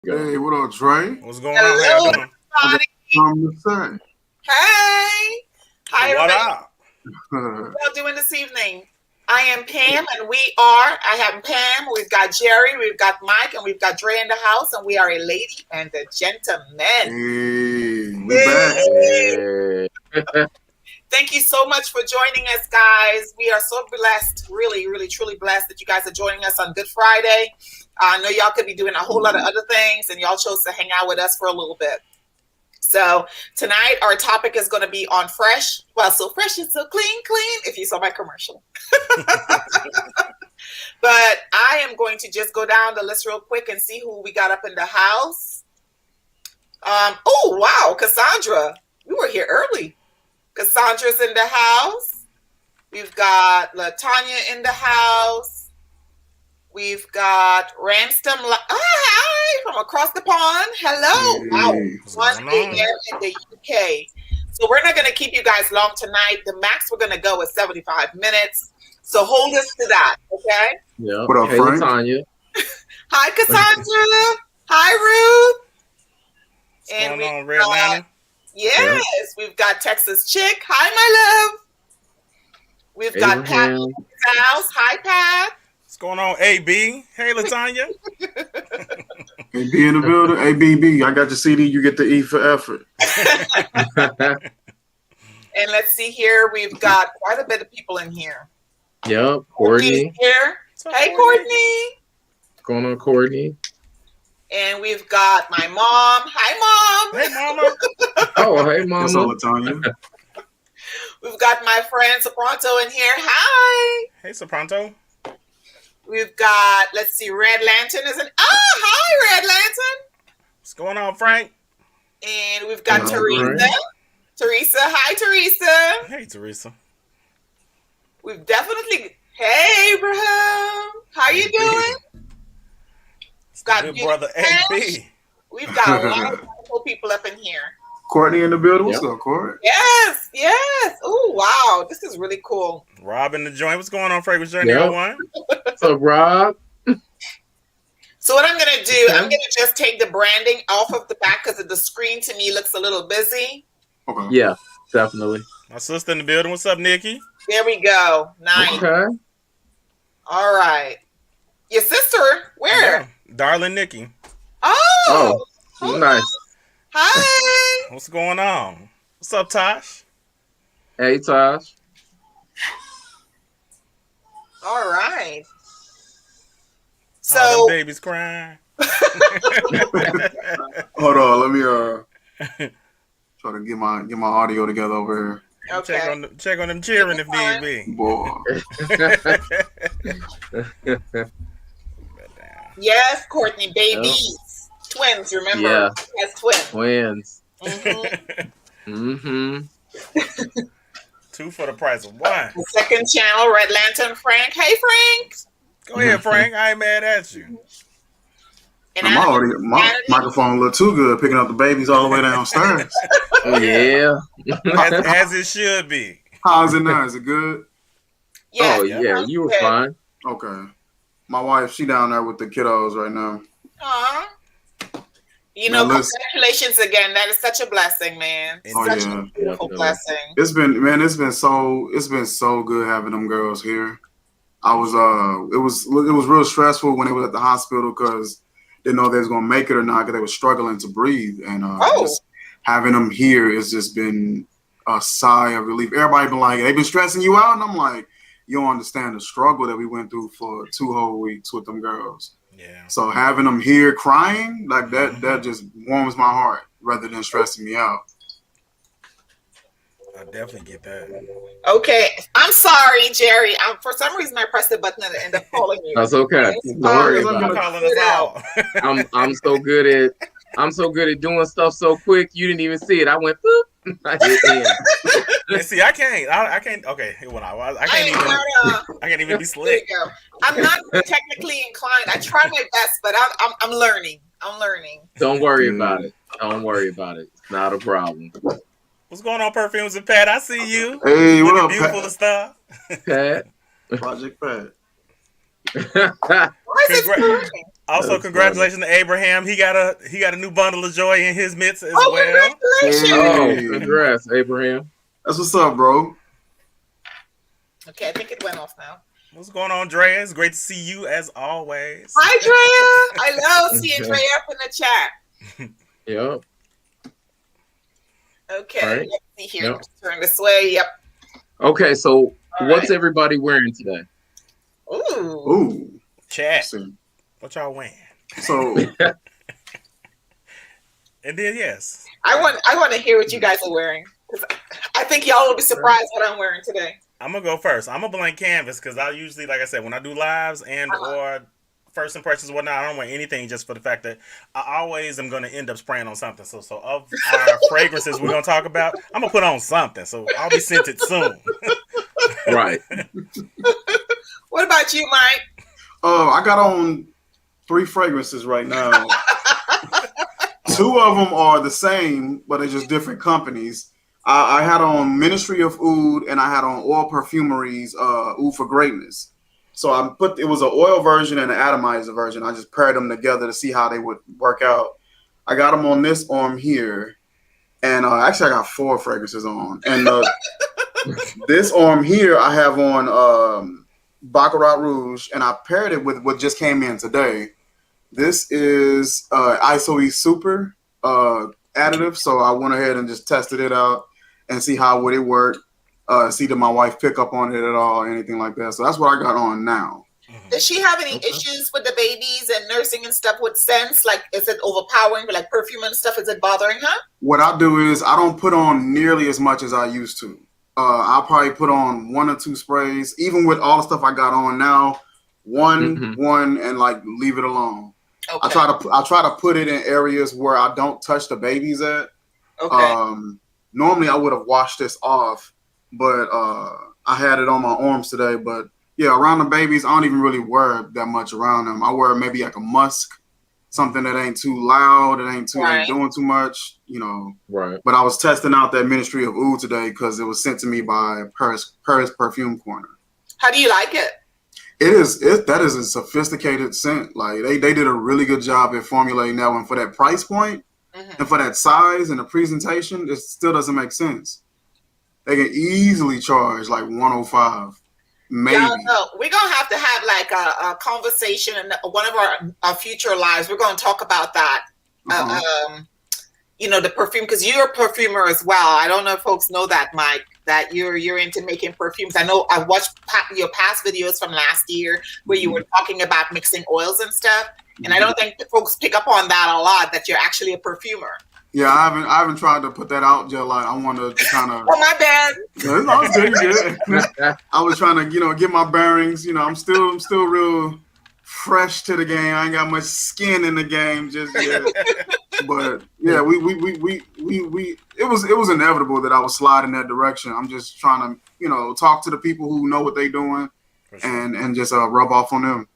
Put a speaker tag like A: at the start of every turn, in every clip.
A: Hey, what up, Trey?
B: What's going on? How you doing?
A: I got something to say.
C: Hey. Hi,
B: What
C: everybody.
B: up?
C: What y'all doing this evening? I am Pam, and I have Pam, we've got Jerry, we've got Mike, and we've got Dre in the house, and we are a lady and a gentleman.
A: Hey, we
C: back. Thank you so much for joining us, guys. We are so blessed, really, really, truly blessed that you guys are joining us on Good Friday. I know y'all could be doing a whole lot of other things, and y'all chose to hang out with us for a little bit. So tonight our topic is going to be on fresh. Well, so fresh and so clean, if you saw my commercial. But I am going to just go down the list real quick and see who we got up in the house. Oh, wow, Cassandra. You were here early. Cassandra's in the house. We've got LaTanya in the house. We've got Ramston. Hi, from across the pond. Hello. Wow. 1 a.m. in the UK. So we're not going to keep you guys long tonight. The max we're going to go is 75 minutes. So hold us to that, okay?
D: Yeah.
A: What up,
D: hey,
A: Frank?
D: Tanya.
C: Hi, Cassandra. Hi, Ruth.
B: What's going on, Red Lantern?
C: Yes, we've got Texas Chick. Hi, my love. We've got Pat in the house. Hi, Pat.
B: What's going on, AB? Hey, LaTanya.
A: AB in the building. ABB. I got your CD. You get the E for effort.
C: And let's see here. We've got quite a bit of people in here.
D: Yep, Courtney.
C: Here. Hey, Courtney.
D: What's going on, Courtney?
C: And we've got my mom. Hi, Mom.
B: Hey, Mama.
D: Oh, hey, Mama.
A: What's up, LaTanya?
C: We've got my friend Sopranto in here. Hi.
B: Hey, Sopranto.
C: We've got, let's see, Red Lantern is in. Hi, Red Lantern.
B: What's going on, Frank?
C: And we've got Teresa. Frank. Teresa. Hi, Teresa.
B: Hey, Teresa.
C: We've definitely. Hey, Abraham. How you doing?
B: Got good brother AB.
C: We've got a lot of wonderful people up in here.
A: Courtney in the building. What's up, Courtney?
C: Yes. Oh, wow. This is really cool.
B: Rob in the joint. What's going on, Fragrance Journey 01?
D: What's up, Rob?
C: So what I'm going to do, I'm going to just take the branding off of the back because the screen to me looks a little busy.
A: Okay.
D: Yeah, definitely.
B: My sister in the building. What's up, Nikki?
C: There we go. Nice.
D: Okay.
C: All right. Your sister? Where?
B: Yeah. Darling Nikki.
C: Oh,
D: nice.
C: Hi.
B: What's going on? What's up, Tosh?
D: Hey, Tosh.
C: All right. So
B: the baby's crying.
A: Hold on, let me try to get my audio together over
C: here. Okay.
B: Check on them cheering if need be.
A: Boy.
C: Yes, Courtney, babies. Twins, remember?
D: Yeah.
C: Yes, twins.
D: Twins.
C: Mm-hmm.
B: Two for the price of one.
C: The second channel, Red Lantern Frank. Hey, Frank.
B: Go ahead, Frank. I ain't mad at you.
C: And
A: my microphone look too good picking up the babies all the way downstairs.
D: Oh, yeah.
B: as it should be.
A: How's it now? Is it good?
C: Yeah.
D: Oh, yeah. You were fine.
A: Okay. My wife, she down there with the kiddos right now.
C: Aww. You know, congratulations again. That is such a blessing, man. Such a beautiful blessing.
A: It's been so good having them girls here. It was real stressful when they were at the hospital because they didn't know if they was gonna make it or not because they were struggling to breathe. And just having them here has just been a sigh of relief. Everybody been like, they've been stressing you out, and I'm like, you don't understand the struggle that we went through for 2 whole weeks with them girls.
B: Yeah.
A: So having them here crying like that just warms my heart rather than stressing me out.
B: I definitely get that.
C: Okay, I'm sorry, Jerry. For some reason I pressed the button and ended up calling you.
D: That's okay. Don't worry about it. I'm so good at doing stuff so quick. You didn't even see it. I went boop. I hit
B: see, I can't. Okay, when I can't even be slick.
C: I'm not technically inclined. I try my best, but I'm learning.
D: Don't worry about it. It's not a problem.
B: What's going on, Perfumes and Pat? I see you.
A: Hey, what up,
B: beautiful
A: Pat?
B: Stuff.
D: Pat.
A: Project Pat.
C: Why is it
B: Also, congratulations to Abraham. He got a new bundle of joy in his midst as well.
C: Congratulations!
D: Oh, congrats, Abraham.
A: That's what's up, bro.
C: Okay, I think it went off now.
B: What's going on, Drea? It's great to see you as always.
C: Hi, Drea. I love seeing Drea up in the chat.
D: Yep.
C: Okay,
D: right.
C: let's see here. Yep. Turn this way. Yep.
D: Okay, so what's everybody wearing today?
C: Ooh.
B: Chat. What y'all wearing?
A: So.
B: And then yes.
C: I want to hear what you guys are wearing. I think y'all will be surprised what I'm wearing today.
B: I'm gonna go first. I'm a blank canvas because I usually, like I said, when I do lives and or first impressions and whatnot, I don't wear anything just for the fact that I always am gonna end up spraying on something. So of our fragrances we're gonna talk about, I'm gonna put on something. So I'll be scented soon.
D: Right.
C: What about you, Mike?
A: I got on 3 fragrances right now. 2 of them are the same, but they're just different companies. I had on Ministry of Oud and I had on Oil Perfumery's Oud for Greatness. So it was an oil version and an atomizer version. I just paired them together to see how they would work out. I got them on this arm here, and actually I got 4 fragrances on. And this arm here I have on Baccarat Rouge, and I paired it with what just came in today. This is ISOE Super additive, so I went ahead and just tested it out and see how would it work. See did my wife pick up on it at all, or anything like that. So that's what I got on now.
C: Does she have any issues with the babies and nursing and stuff with scents? Like, is it overpowering for like perfume and stuff? Is it bothering her?
A: What I do is I don't put on nearly as much as I used to. I'll probably put on 1 or 2 sprays, even with all the stuff I got on now. One, and like leave it alone. Okay. I try to put it in areas where I don't touch the babies at.
C: Okay.
A: Normally I would have washed this off, but I had it on my arms today. But yeah, around the babies, I don't even really wear that much around them. I wear maybe like a musk, something that ain't too loud, it ain't doing too much, you know.
D: Right.
A: But I was testing out that Ministry of Oud today because it was sent to me by Paris Perfume Corner.
C: How do you like it?
A: That is a sophisticated scent. Like they did a really good job at formulating that one for that price point and for that size and the presentation. It still doesn't make sense. They can easily charge like $105, maybe.
C: No, we're gonna have to have like a conversation in one of our future lives. We're gonna talk about that. You know, the perfume, because you're a perfumer as well. I don't know if folks know that, Mike, that you're into making perfumes. I know I watched your past videos from last year where you were talking about mixing oils and stuff, and I don't think folks pick up on that a lot, that you're actually a perfumer.
A: Yeah, I haven't tried to put that out yet. Like I want to kind of.
C: Oh, my bad.
A: I was trying to, get my bearings. I'm still real fresh to the game. I ain't got much skin in the game just yet. But yeah, it was inevitable that I would slide in that direction. I'm just trying to, talk to the people who know what they're doing and just rub off on them.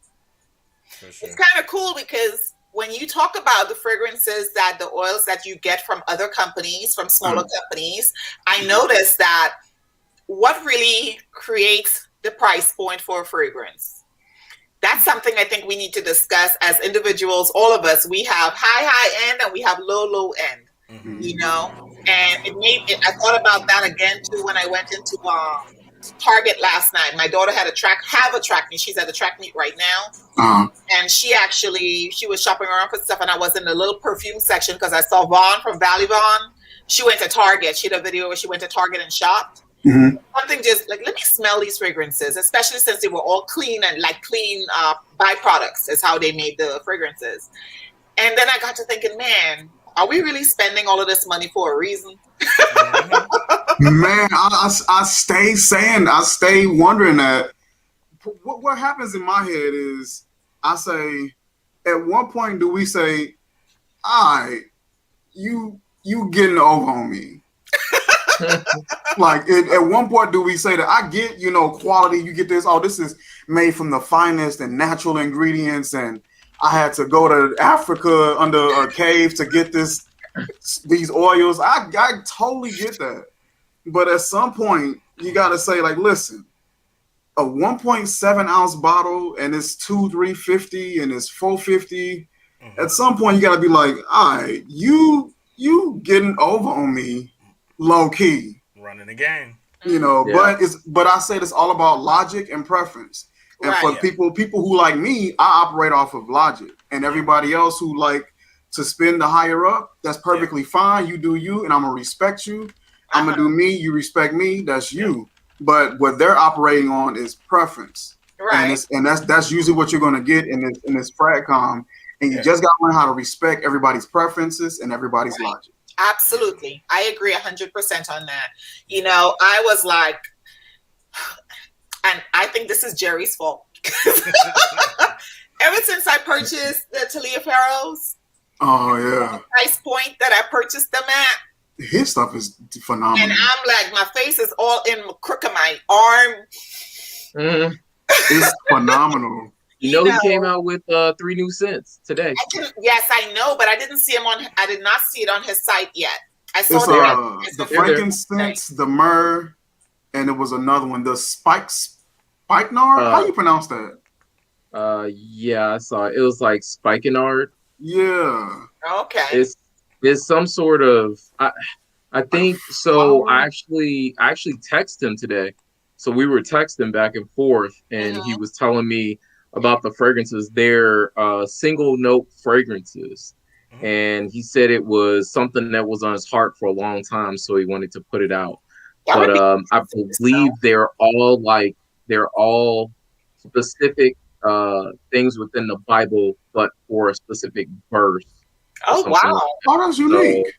C: It's kind of cool because when you talk about the fragrances that the oils that you get from other companies, from smaller companies, I noticed that what really creates the price point for a fragrance. That's something I think we need to discuss as individuals. All of us, we have high end and we have low end, and I thought about that again too when I went into Target last night. My daughter have a track meet. She's at the track meet right now. And she was shopping around for stuff, and I was in the little perfume section because I saw Vaughn from Valley Vaughn. She went to Target. She had a video where she went to Target and shopped. Something just like, let me smell these fragrances, especially since they were all clean and clean byproducts is how they made the fragrances. And then I got to thinking, man, are we really spending all of this money for a reason?
A: Man, I stay wondering that. What happens in my head is I say, at one point do we say, all right, you getting over on me? Like at one point do we say that I get, quality, you get this, this is made from the finest and natural ingredients, and I had to go to Africa under a cave to get these oils. I totally get that. But at some point you got to say, like, listen, a 1.7 ounce bottle and it's $350 and it's $450. At some point, you gotta be like, all right, you getting over on me, low key.
B: Running the game.
A: You know, but I said it's all about logic and preference. And for people who like me, I operate off of logic. And everybody else who like to spend the higher up, that's perfectly fine. You do you, and I'm gonna respect you. I'm gonna do me, you respect me, that's you. But what they're operating on is preference.
C: Right.
A: And that's usually what you're gonna get in this fragcom. And you just gotta learn how to respect everybody's preferences and everybody's logic.
C: Absolutely. I agree 100% on that. You know, I was like, and I think this is Jerry's fault. Ever since I purchased the Taliaferros, the price point that I purchased them at,
A: his stuff is phenomenal.
C: And I'm like, my face is all in the crook of my arm.
A: It's phenomenal.
D: You know, he came out with 3 new scents today.
C: Yes, I know, but I did not see it on his site yet. I saw
A: the frankincense, the myrrh, and it was another one, the spikenard. How do you pronounce that?
D: Yeah, I saw it. It was like spikenard.
A: Yeah.
C: Okay.
D: It's some sort of I think so. I actually texted him today. So we were texting back and forth, and he was telling me about the fragrances. They're single note fragrances. And he said it was something that was on his heart for a long time, so he wanted to put it out. But I believe they're all specific things within the Bible, but for a specific verse.
C: Oh wow!
A: Oh, that's unique.
D: So,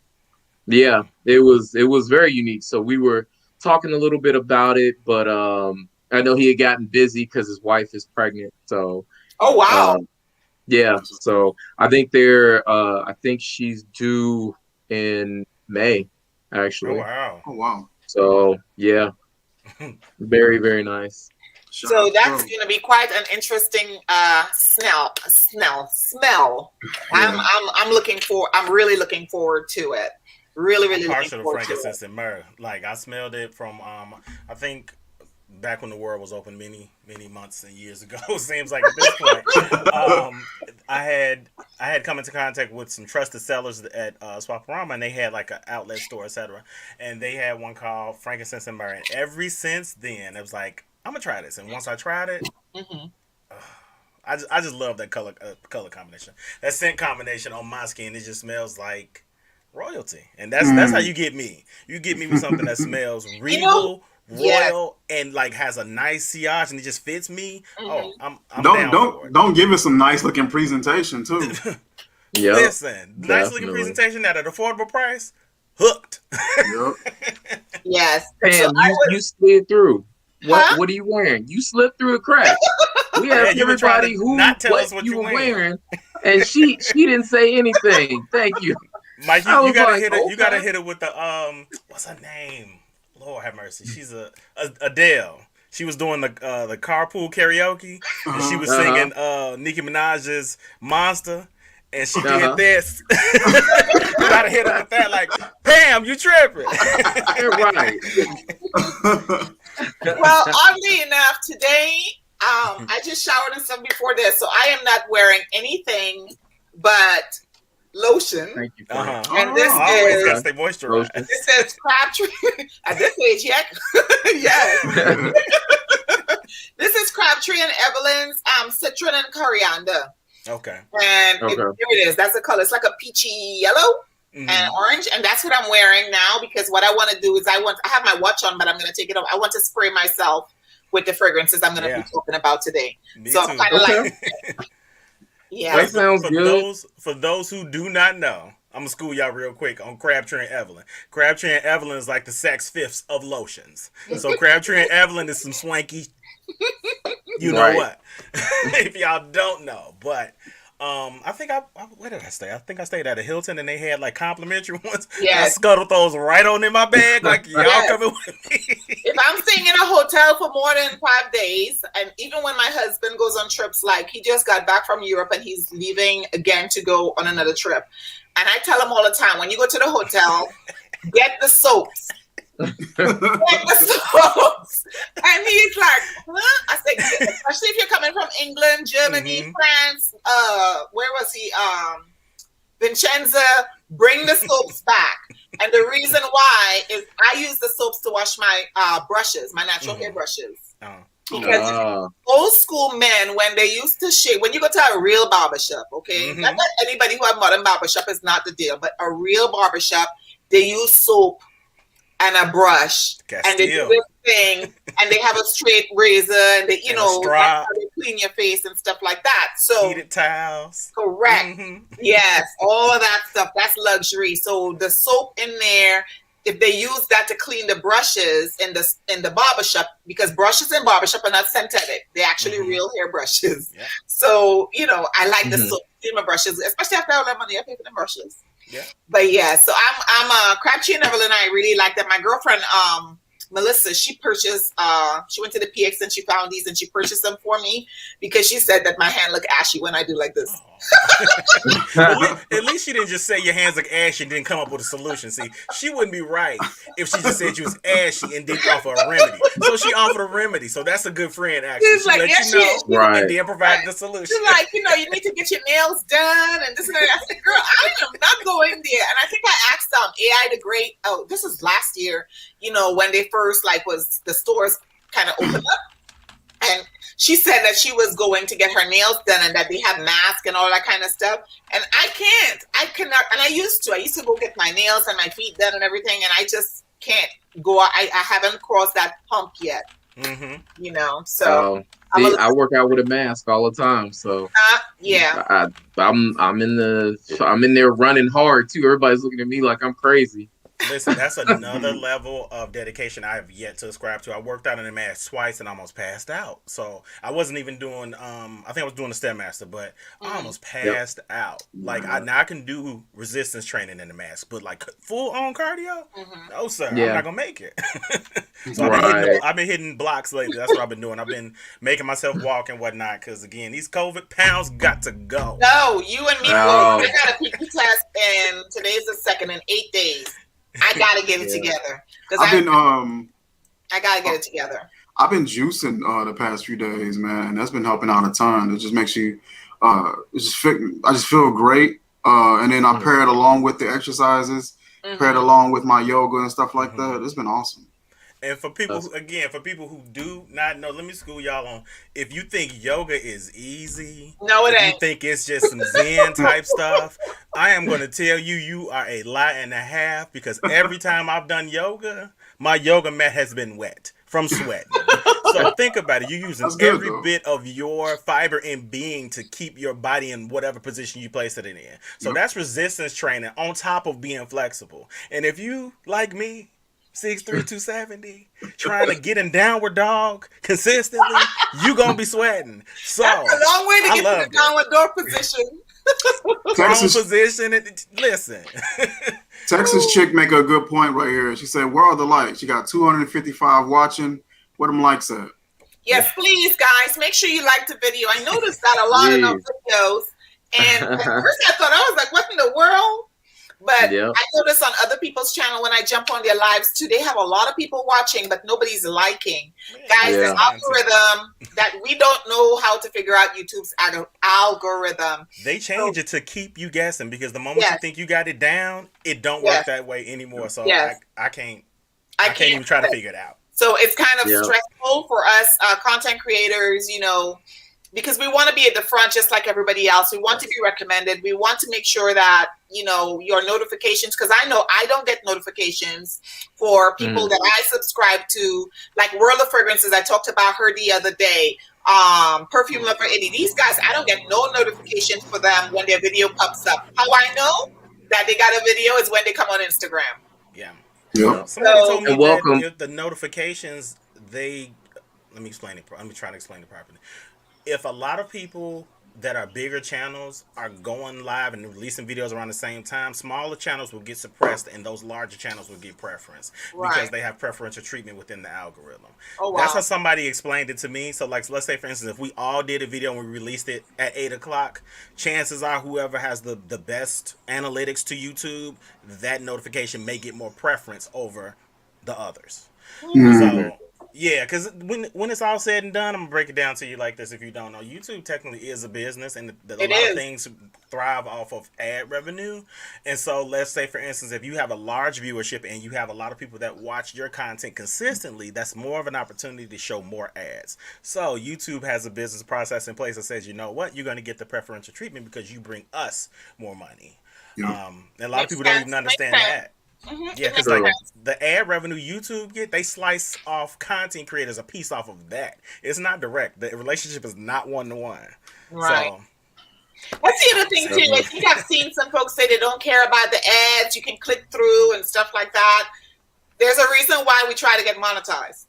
D: yeah, it was very unique. So we were talking a little bit about it, but I know he had gotten busy because his wife is pregnant. So
C: oh wow!
D: Yeah, so I think I think she's due in May, actually.
B: Oh
A: wow!
D: So yeah, very very nice.
C: So that's going to be quite an interesting smell. I'm really looking forward to it. Really looking forward to it.
B: Frankincense and myrrh. Like I smelled it from I think back when the world was open many months and years ago. It seems like at this point. I had come into contact with some trusted sellers at Swaparama, and they had like an outlet store, etc. And they had one called Frankincense and Myrrh. And ever since then, it was like, I'm gonna try this. And once I tried it, I just love that color combination. That scent combination on my skin, it just smells like royalty. And that's how you get me. You get me with something that smells regal, royal, and like has a nice sillage, and it just fits me. Oh, I'm down for it.
A: Don't give it some nice looking presentation too.
B: Listen, nice looking presentation at an affordable price. Hooked.
C: Yes.
D: Pam, you slid through. What are you wearing? You slipped through a crack. We asked everybody what you were wearing, and she didn't say anything. Thank you,
B: Mike. You gotta hit it. You gotta hit it with the what's her name? Lord have mercy. She's Adele. She was doing the carpool karaoke, and she was singing Nicki Minaj's "Monster," and she did this. You gotta hit her with that, like, Pam, you tripping?
D: You're right.
C: Well, oddly enough, today I just showered and stuff before this, so I am not wearing anything but lotion.
D: Thank you.
C: And this
B: always gotta stay moisturized.
C: This is Crabtree at this age, yes. This is Crabtree and Evelyn's citron and coriander.
B: Okay.
C: And here it is. That's the color. It's like a peachy yellow and orange, and that's what I'm wearing now, because what I want to do is I have my watch on, but I'm going to take it off. I want to spray myself with the fragrances I'm going to be talking about today.
B: Me
C: so
B: too.
C: I'm kind of like,
D: that sounds good.
B: For those who do not know, I'm gonna school y'all real quick on Crabtree and Evelyn. Crabtree and Evelyn is like the Saks Fifths of lotions. So Crabtree and Evelyn is some swanky, you know what? If y'all don't know, but I think where did I stay? I think I stayed at a Hilton, and they had like complimentary ones.
C: Yes.
B: I scuttled those right on in my bag, like y'all coming with me.
C: If I'm staying in a hotel for more than 5 days, and even when my husband goes on trips, like he just got back from Europe and he's leaving again to go on another trip, and I tell him all the time, when you go to the hotel, get the soaps, Like the soaps. And he's like, huh? I said, yeah, especially if you're coming from England, Germany, France, where was he? Vincenza, bring the soaps back. And the reason why is I use the soaps to wash my brushes, my natural hair brushes. Because old school men, when they used to shave, when you go to a real barbershop, okay, not that anybody who have modern barbershop is not the deal, but a real barbershop, they use soap and a brush, and they do this thing, and they have a straight razor, and they, that's how they clean your face and stuff like that. So
B: heated towels,
C: correct? Yes, all of that stuff. That's luxury. So the soap in there, if they use that to clean the brushes in the barbershop, because brushes in barbershop are not synthetic, they're actually real hair brushes. Yeah. So I like the soap in my brushes, especially after all that money I pay for the brushes. Yeah. But yeah, so I'm Crabtree and Evelyn. I really like that. My girlfriend Melissa, she purchased she went to the PX and she found these and she purchased them for me because she said that my hand look ashy when I do like this.
B: At least she didn't just say your hands look ashy and didn't come up with a solution. See, she wouldn't be right if she just said you was ashy and didn't offer a remedy. So she offered a remedy. So that's a good friend, actually.
C: She's like,
B: let
C: yeah,
B: you know,
D: right.
B: And then provide the solution.
C: She's like, you need to get your nails done and this and that. I said, girl, I am not going there. And I think I asked AI the Great. Oh, this was last year. When they first was the stores kind of opened up, and she said that she was going to get her nails done and that they have masks and all that kind of stuff. And I cannot. And I used to go get my nails and my feet done and everything, and I just can't go. I haven't crossed that hump yet. So
D: I work out with a mask all the time. So
C: yeah,
D: I'm in there running hard too. Everybody's looking at me like I'm crazy.
B: Listen, that's another level of dedication I have yet to ascribe to. I worked out in a mask twice and almost passed out. So I wasn't even doing, I think I was doing the Stairmaster, but I almost passed out. Like, now I can do resistance training in the mask, but like full on cardio? No, sir. I'm not going to make it. So I've been hitting blocks lately. That's what I've been doing. I've been making myself walk and whatnot because, again, these COVID pounds got to go.
C: No, you and me both. I got a PT test, and today's the 2nd in 8 days. I gotta get it together because I gotta get it together.
A: I've been juicing the past few days, man, and that's been helping out a ton. It just makes you, I just feel great, and then I pair it along with the exercises, pair it along with my yoga and stuff like that. It's been awesome.
B: And for people who do not know, let me school y'all on. If you think yoga is easy,
C: no, it ain't.
B: You think it's just some Zen type stuff, I am going to tell you are a lie and a half because every time I've done yoga, my yoga mat has been wet from sweating. So think about it. You're using every bit of your fiber and being to keep your body in whatever position you place it in. So that's resistance training on top of being flexible. And if you, like me, 6'3", 270, trying to get in downward dog consistently, you gonna be sweating. So
C: that's a long way to get to the downward dog position.
B: Listen.
A: Texas chick make a good point right here. She said, "Where are the likes? You got 255 watching. Where them likes at?"
C: Yes, please, guys, make sure you like the video. I noticed that a lot of those videos, and at first I was like, "What in the world?" But I notice on other people's channel when I jump on their lives too, they have a lot of people watching, but nobody's liking. Guys, the algorithm that we don't know how to figure out YouTube's algorithm.
B: They change it to keep you guessing because the moment you think you got it down, it don't work that way anymore. So I can't even try to figure it out.
C: So it's kind of stressful for us content creators, because we want to be at the front just like everybody else. We want to be recommended. We want to make sure that, your notifications, because I know I don't get notifications for people that I subscribe to, like World of Fragrances. I talked about her the other day. Perfume Lover 80. These guys, I don't get no notifications for them when their video pops up. How I know that they got a video is when they come on Instagram.
B: Yeah.
A: Yep.
B: Somebody told me that the notifications, let me explain it. Let me try to explain it properly. If a lot of people that are bigger channels are going live and releasing videos around the same time, smaller channels will get suppressed and those larger channels will get preference because they have preferential treatment within the algorithm. Oh, wow. That's how somebody explained it to me. So like, let's say for instance, if we all did a video and we released it at 8 o'clock, chances are whoever has the best analytics to YouTube, that notification may get more preference over the others.
A: Mm.
B: So yeah, because when it's all said and done, I'm gonna break it down to you like this. If you don't know, YouTube technically is a business, and a
C: It
B: lot of
C: is.
B: things thrive off of ad revenue. And so, let's say for instance, if you have a large viewership and you have a lot of people that watch your content consistently, that's more of an opportunity to show more ads. So YouTube has a business process in place that says, you know what, you're gonna get the preferential treatment because you bring us more money.
A: Yeah.
B: And a lot of
C: Makes
B: people don't
C: sense.
B: even
C: Makes
B: understand
C: sense.
B: that. Yeah,
C: It
B: because
C: makes
B: like
D: True.
C: sense.
B: the ad revenue YouTube get, they slice off content creators a piece off of that. It's not direct. The relationship is not one to one.
C: Right.
B: So
C: That's the other thing
D: So,
C: too. I think I've seen some folks say they don't care about the ads. You can click through and stuff like that. There's a reason why we try to get monetized.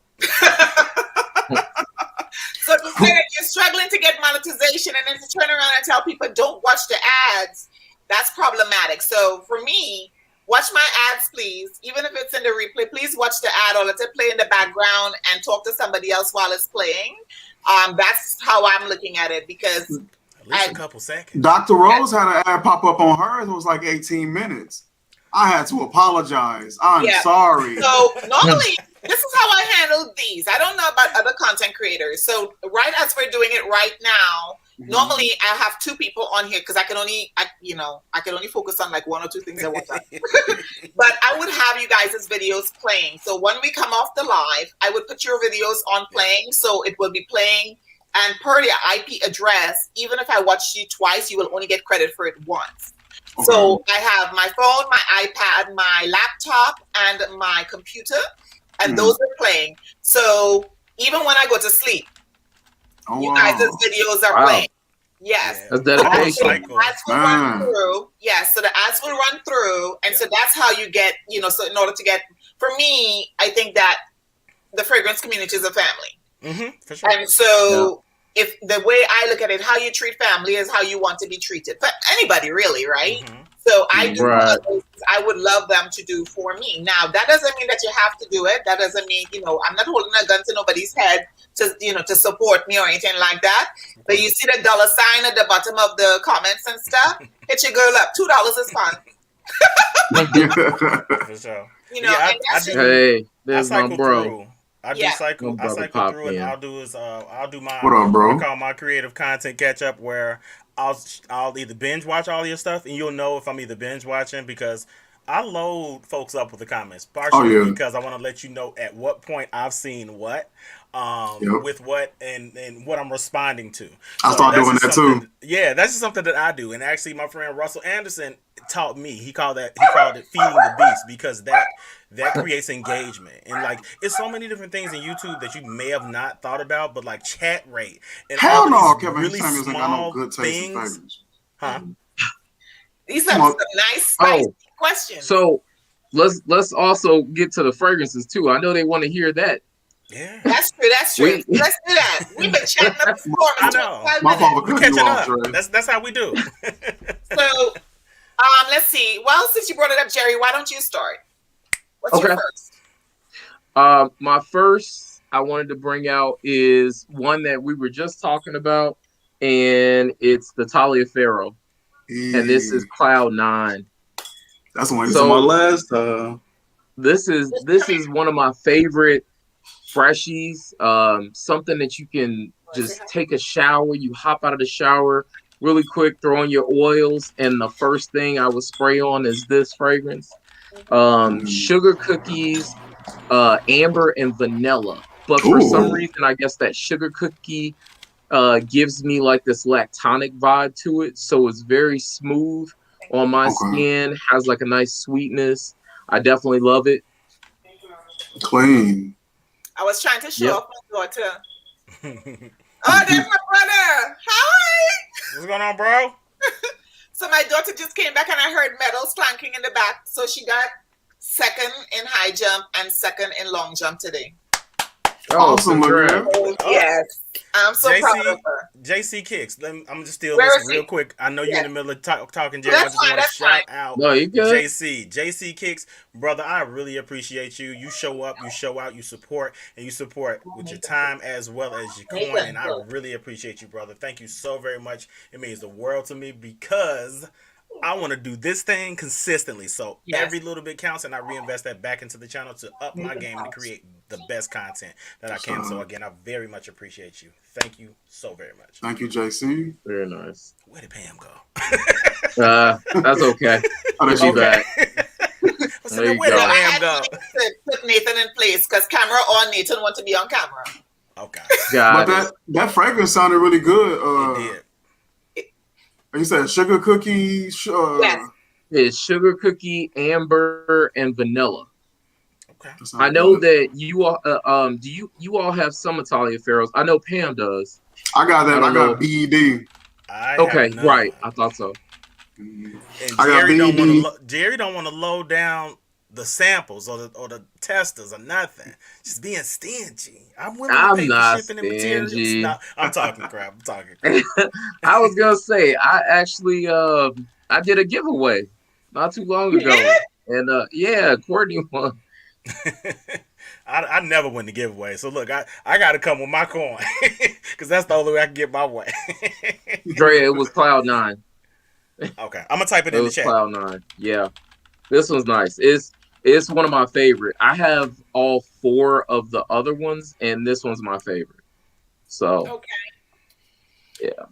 C: So to say that you're struggling to get monetization and then to turn around and tell people don't watch the ads, that's problematic. So for me, watch my ads, please. Even if it's in the replay, please watch the ad or let it play in the background and talk to somebody else while it's playing. That's how I'm looking at it because
B: at least a couple seconds.
A: Dr. Rose had an ad pop up on hers. It was like 18 minutes. I had to apologize. I'm
C: Yeah.
A: sorry.
C: So normally, this is how I handle these. I don't know about other content creators. So right as we're doing it right now, normally I have two people on here because I can only focus on like one or two things at one time. But I would have you guys' videos playing. So when we come off the live, I would put your videos on playing. So it will be playing. And per your IP address, even if I watch you twice, you will only get credit for it once.
A: Okay.
C: So I have my phone, my iPad, my laptop, and my computer, and those are playing. So even when I go to sleep, you guys' videos are playing. Yes.
D: That's dedication.
C: So the ads will run through. Yes, so the ads will run through, and so that's how you get, so in order to get, for me, I think that the fragrance community is a family.
B: For sure.
C: And so if the way I look at it, how you treat family is how you want to be treated. But anybody really, right? So I do what I would love them to do for me. Now, that doesn't mean that you have to do it. That doesn't mean, I'm not holding a gun to nobody's head to support me or anything like that. But you see the dollar sign at the bottom of the comments and stuff, hit your girl up. $2 is fine.
B: For sure.
D: Hey, there's my bro.
B: Through. I cycle through, and I'll do my
A: what up, bro?
B: I call my creative content catch up, where I'll either binge watch all your stuff, and you'll know if I'm either binge watching because I load folks up with the comments, partially because I want to let you know at what point I've seen what, with what, and what I'm responding to.
A: I start doing that too.
B: Yeah, that's just something that I do. And actually, my friend Russell Anderson taught me. He called it feeding the beast, because that creates engagement. And like, it's so many different things in YouTube that you may have not thought about, but like chat rate and
A: hell no,
B: Kevin really
A: Samuels ain't got no
B: small
A: good taste in
B: things.
A: fragrance.
C: These are some nice, spicy questions.
D: So let's also get to the fragrances too. I know they want to hear that.
B: Yeah,
C: that's true. Let's do that. We've been chatting up the storm.
B: I know.
A: My fault for cutting you off,
B: Trey. That's how we do.
C: So, let's see. Well, since you brought it up, Jerry, why don't you start? What's your first?
D: My first I wanted to bring out is one that we were just talking about, and it's the Taliaferro. And this is Cloud 9.
A: That's one. So my last.
D: This is one of my favorite freshies. Something that you can just take a shower. You hop out of the shower really quick, throw in your oils, and the first thing I would spray on is this fragrance. Sugar cookies, amber, and vanilla. But for some reason, I guess that sugar cookie gives me like this lactonic vibe to it, so it's very smooth on my skin, has like a nice sweetness. I definitely love it.
A: Clean.
C: I was trying to show off my daughter. Oh, there's my brother. Hi.
B: What's going on, bro?
C: So my daughter just came back and I heard medals clanking in the back. So she got second in high jump and second in long jump today.
A: Awesome, man.
C: Yes. I'm so proud of her.
B: JC Kicks. I'm just steal this real quick. I know you're in the middle of talking, Jerry. I just want to shout out JC. JC Kicks. Brother, I really appreciate you. You show up, you show out, you support, and you support with your time as well as your coin. And I really appreciate you, brother. Thank you so very much. It means the world to me, because I want to do this thing consistently. So
C: Yes.
B: every little bit counts, and I reinvest that back into the channel to up my game and to create the best content that I can. So again, I very much appreciate you. Thank you so very much.
A: Thank you, JC.
D: Very nice.
B: Where did Pam go?
D: That's okay.
A: Oh,
D: She'll be back.
B: So
D: There you
B: where did
D: go.
B: Pam go?
C: Put Nathan in place because camera on. Nathan want to be on camera.
B: Okay.
D: Got
A: But
D: it.
A: that fragrance sounded really good.
B: It did.
A: You said sugar cookie.
C: Yes.
D: It's sugar cookie, amber, and vanilla.
B: Okay.
D: I know that you all do you all have some Italia Ferros? I know Pam does.
A: I got that.
D: I
A: I
D: don't
A: got BED.
D: Okay, right. I thought so.
B: And
A: I got BED.
B: Jerry don't want to load down the samples or the testers or nothing. Just being stingy. I'm willing to pay
D: not
B: for shipping and materials.
D: stingy.
B: No, I'm talking crap. I'm talking crap.
D: I was gonna say I actually I did a giveaway not too long
C: You
D: ago.
C: did?
D: And yeah, Courtney won.
B: I never win the giveaway. So look, I got to come with my coin because that's the only way I can get my way.
D: Dre, it was Cloud9.
B: Okay, I'm gonna type it
D: It
B: in the
D: was
B: chat.
D: Cloud9. Yeah. This one's nice. It's one of my favorite. I have all 4 of the other ones, and this one's my favorite. So
C: Okay.
D: yeah.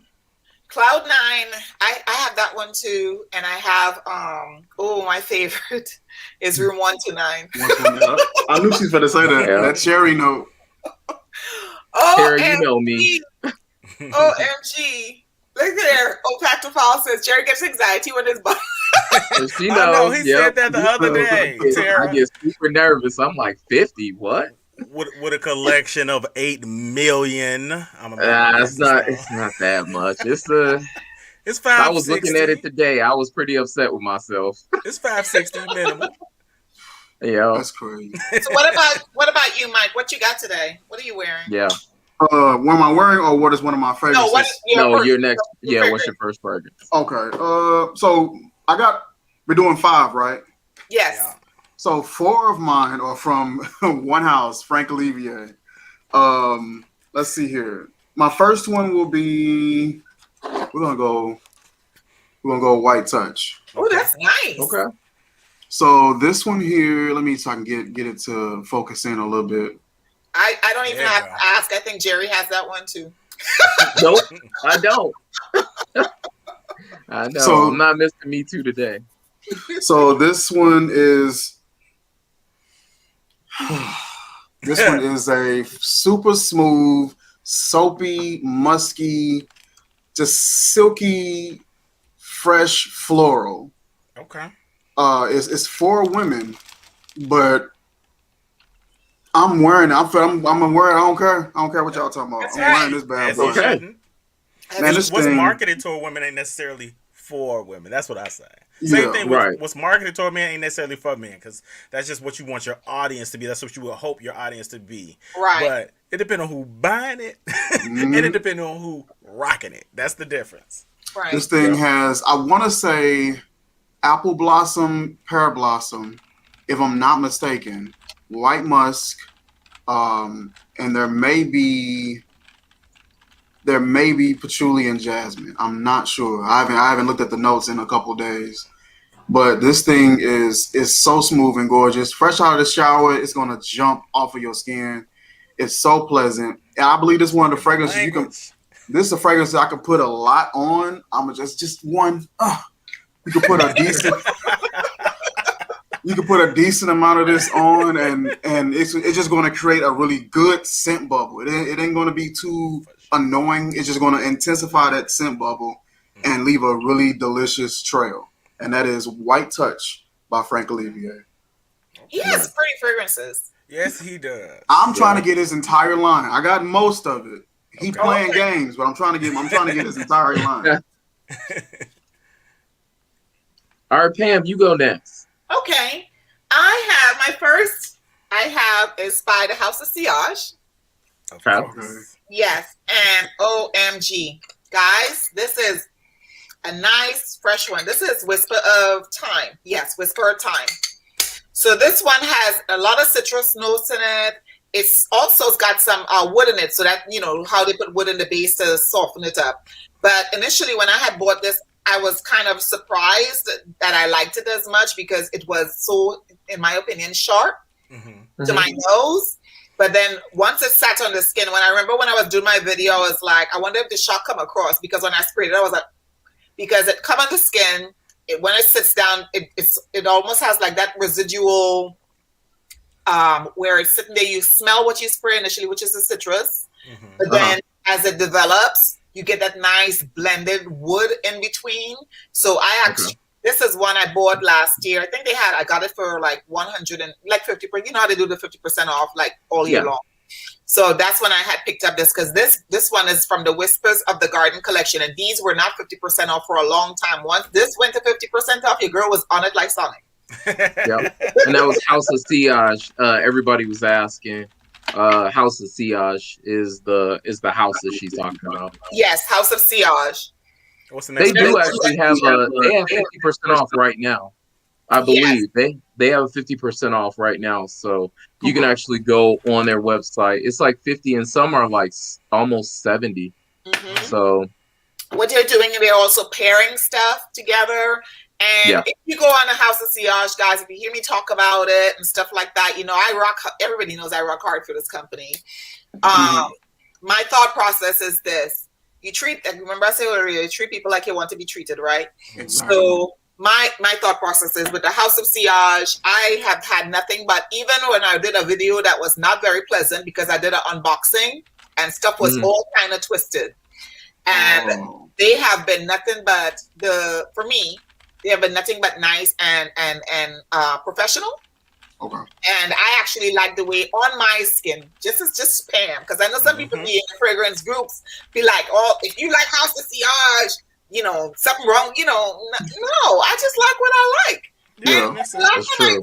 C: Cloud9, I have that one too, and I have my favorite is Room 129.
A: I knew she's gonna say that.
D: Yeah.
A: That cherry note.
D: Tara, you know me.
C: OMG. Look there. Opactopal says Jerry gets anxiety when his body.
D: She
B: I know
D: knows.
B: he
D: Yep.
B: said that the other day.
D: I
B: Tara,
D: get super nervous. I'm like 50. What?
B: with a collection of 8 million.
D: It's not that much. It's
B: It's
D: I was
B: 560.
D: looking at it today. I was pretty upset with myself.
B: It's 560 minimum.
D: Yeah.
A: That's crazy.
C: So what about you, Mike? What you got today? What are you wearing?
D: Yeah.
A: What am I wearing, or what is one of my favorites?
C: No, what is
D: You're next. Yeah, what's your first fragrance?
A: Okay. So we're doing 5, right?
C: Yes.
B: Yeah.
A: So 4 of mine are from one house, Frank Olivier. Let's see here. My first one will be we're gonna go White Touch.
C: Oh, that's nice.
D: Okay.
A: So this one here, let me so I can get it to focus in a little bit.
C: I don't even
B: There you
C: have
B: go.
C: to ask. I think Jerry has that one too.
D: Nope, I don't. I know.
A: So-
D: I'm not Mr. Me Too today.
A: So this one is a super smooth, soapy, musky, just silky, fresh floral.
B: Okay.
A: It's for women, but I'm wearing it. I'm gonna wear it. I don't care. I don't care what y'all talking about.
C: That's
A: I'm
C: right.
A: wearing this bad
B: As
A: boy.
B: you
D: Okay.
B: shouldn't.
A: Man, this
B: What's
A: thing-
B: marketed toward women ain't necessarily for women. That's what I say. Same
A: Yeah,
B: thing
D: right.
B: with what's marketed toward men ain't necessarily for men because that's just what you want your audience to be. That's what you would hope your audience to be.
C: Right.
B: But it depends on who buying it and it depends on who rocking it. That's the difference.
C: Right.
A: This thing has, I want to say, apple blossom, pear blossom, if I'm not mistaken, white musk, and there may be patchouli and jasmine. I'm not sure. I haven't looked at the notes in a couple of days. But this thing is so smooth and gorgeous. Fresh out of the shower, it's gonna jump off of your skin. It's so pleasant. And I believe this is one of the fragrances you can.
B: Language.
A: This is a fragrance that I can put a lot on. I'm just one. You can put a decent. You can put a decent amount of this on, and it's just going to create a really good scent bubble. It ain't going to be too annoying. It's just going to intensify that scent bubble and leave a really delicious trail. And that is White Touch by Frank Olivier.
C: He has pretty fragrances.
B: Yes, he does.
A: I'm trying to get his entire line. I got most of it. He
B: Okay.
A: playing games, but I'm trying to get his entire line.
D: All right, Pam, you go next.
C: Okay. My first is by the House of Sillage.
D: Okay.
C: Yes. And OMG. Guys, this is a nice fresh one. This is Whisper of Time. Yes, Whisper of Time. So this one has a lot of citrus notes in it. It's also got some wood in it, so that, you know, how they put wood in the base to soften it up. But initially when I had bought this, I was kind of surprised that I liked it as much because it was so, in my opinion, sharp to my nose. But then once it sat on the skin, when I was doing my video, I was like, I wonder if the shock come across, because when I sprayed it, I was like, because it come on the skin, when it sits down, it almost has like that residual where it's sitting there, you smell what you spray initially, which is the citrus. But then as it develops, you get that nice blended wood in between. So I actually, this is one I bought last year. I think I got it for like 100 and like 50%. You know how they do the 50% off like all year long. So that's when I had picked up this, because this one is from the Whispers of the Garden collection. And these were not 50% off for a long time. Once this went to 50% off, your girl was on it like Sonic.
D: Yep. And that was House of Sillage. Everybody was asking. House of Sillage is the house that she's talking about.
C: Yes, House of Sillage.
B: What's the next?
D: They do actually have 50% off right now. I believe they have 50% off right now, so you can actually go on their website. It's like 50, and some are like almost 70. So
C: what they're doing, they're also pairing stuff together. And if you go on the House of Sillage, guys, if you hear me talk about it and stuff like that, you know, everybody knows I rock hard for this company. My thought process is this. Remember I said earlier, you treat people like you want to be treated, right? So my thought process is with the House of Sillage, I have had nothing but, even when I did a video that was not very pleasant because I did an unboxing and stuff was all kind of twisted. And they have been nothing but for me, they have been nothing but nice and professional. Okay. And I actually like the way on my skin, just Pam, because I know some people be in fragrance groups be like, oh, if you like House of Sillage, you know, something wrong, you know. No, I just like what I like.
A: Yeah, that's true.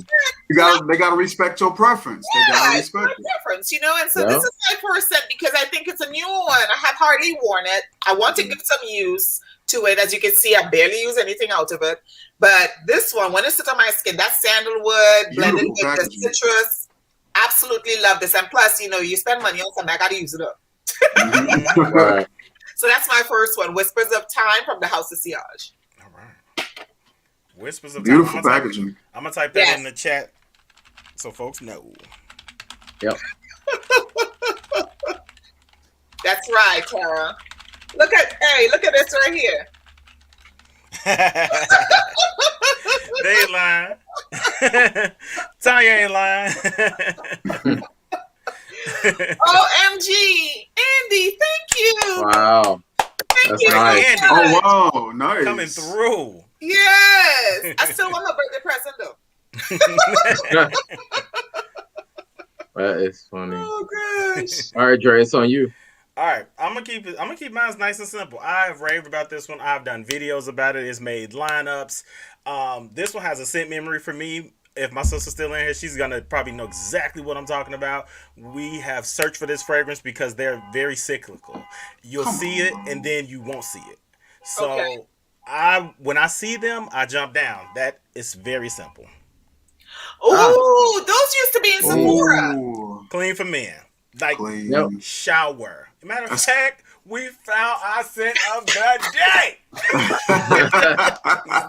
A: They gotta respect your preference. They gotta respect your
C: preference, you know. And so this is my first scent because I think it's a new one. I have hardly worn it. I want to give some use to it. As you can see, I barely use anything out of it. But this one, when it sits on my skin, that sandalwood blended with the citrus, absolutely love this. And plus, you know, you spend money on something, I gotta use it up.
D: Right.
C: So that's my first one, Whispers of Time from the House of Sillage.
B: All right. Whispers of
A: Beautiful
B: Time.
A: packaging.
B: I'm going to type that in the chat so folks know.
D: Yep.
C: That's right, Tara. Look at this right here.
B: They ain't lying. Tanya ain't lying.
C: OMG, Andy, thank you.
D: Wow. That's nice.
B: Andy.
A: Oh, wow. Nice.
B: Coming through.
C: Yes. I still want my birthday present, though.
D: That is funny.
C: Oh, gosh.
D: All right, Dre, it's on you.
B: All right, I'm gonna keep mine nice and simple. I've raved about this one. I've done videos about it. It's made lineups. This one has a scent memory for me. If my sister's still in here, she's gonna probably know exactly what I'm talking about. We have searched for this fragrance because they're very cyclical. You'll see it and then you won't see it. So when I see them, I jump down. That is very simple.
C: Ooh, those used to be in Sephora.
B: Clean for men. Like shower. Matter of fact, we found our scent of the day.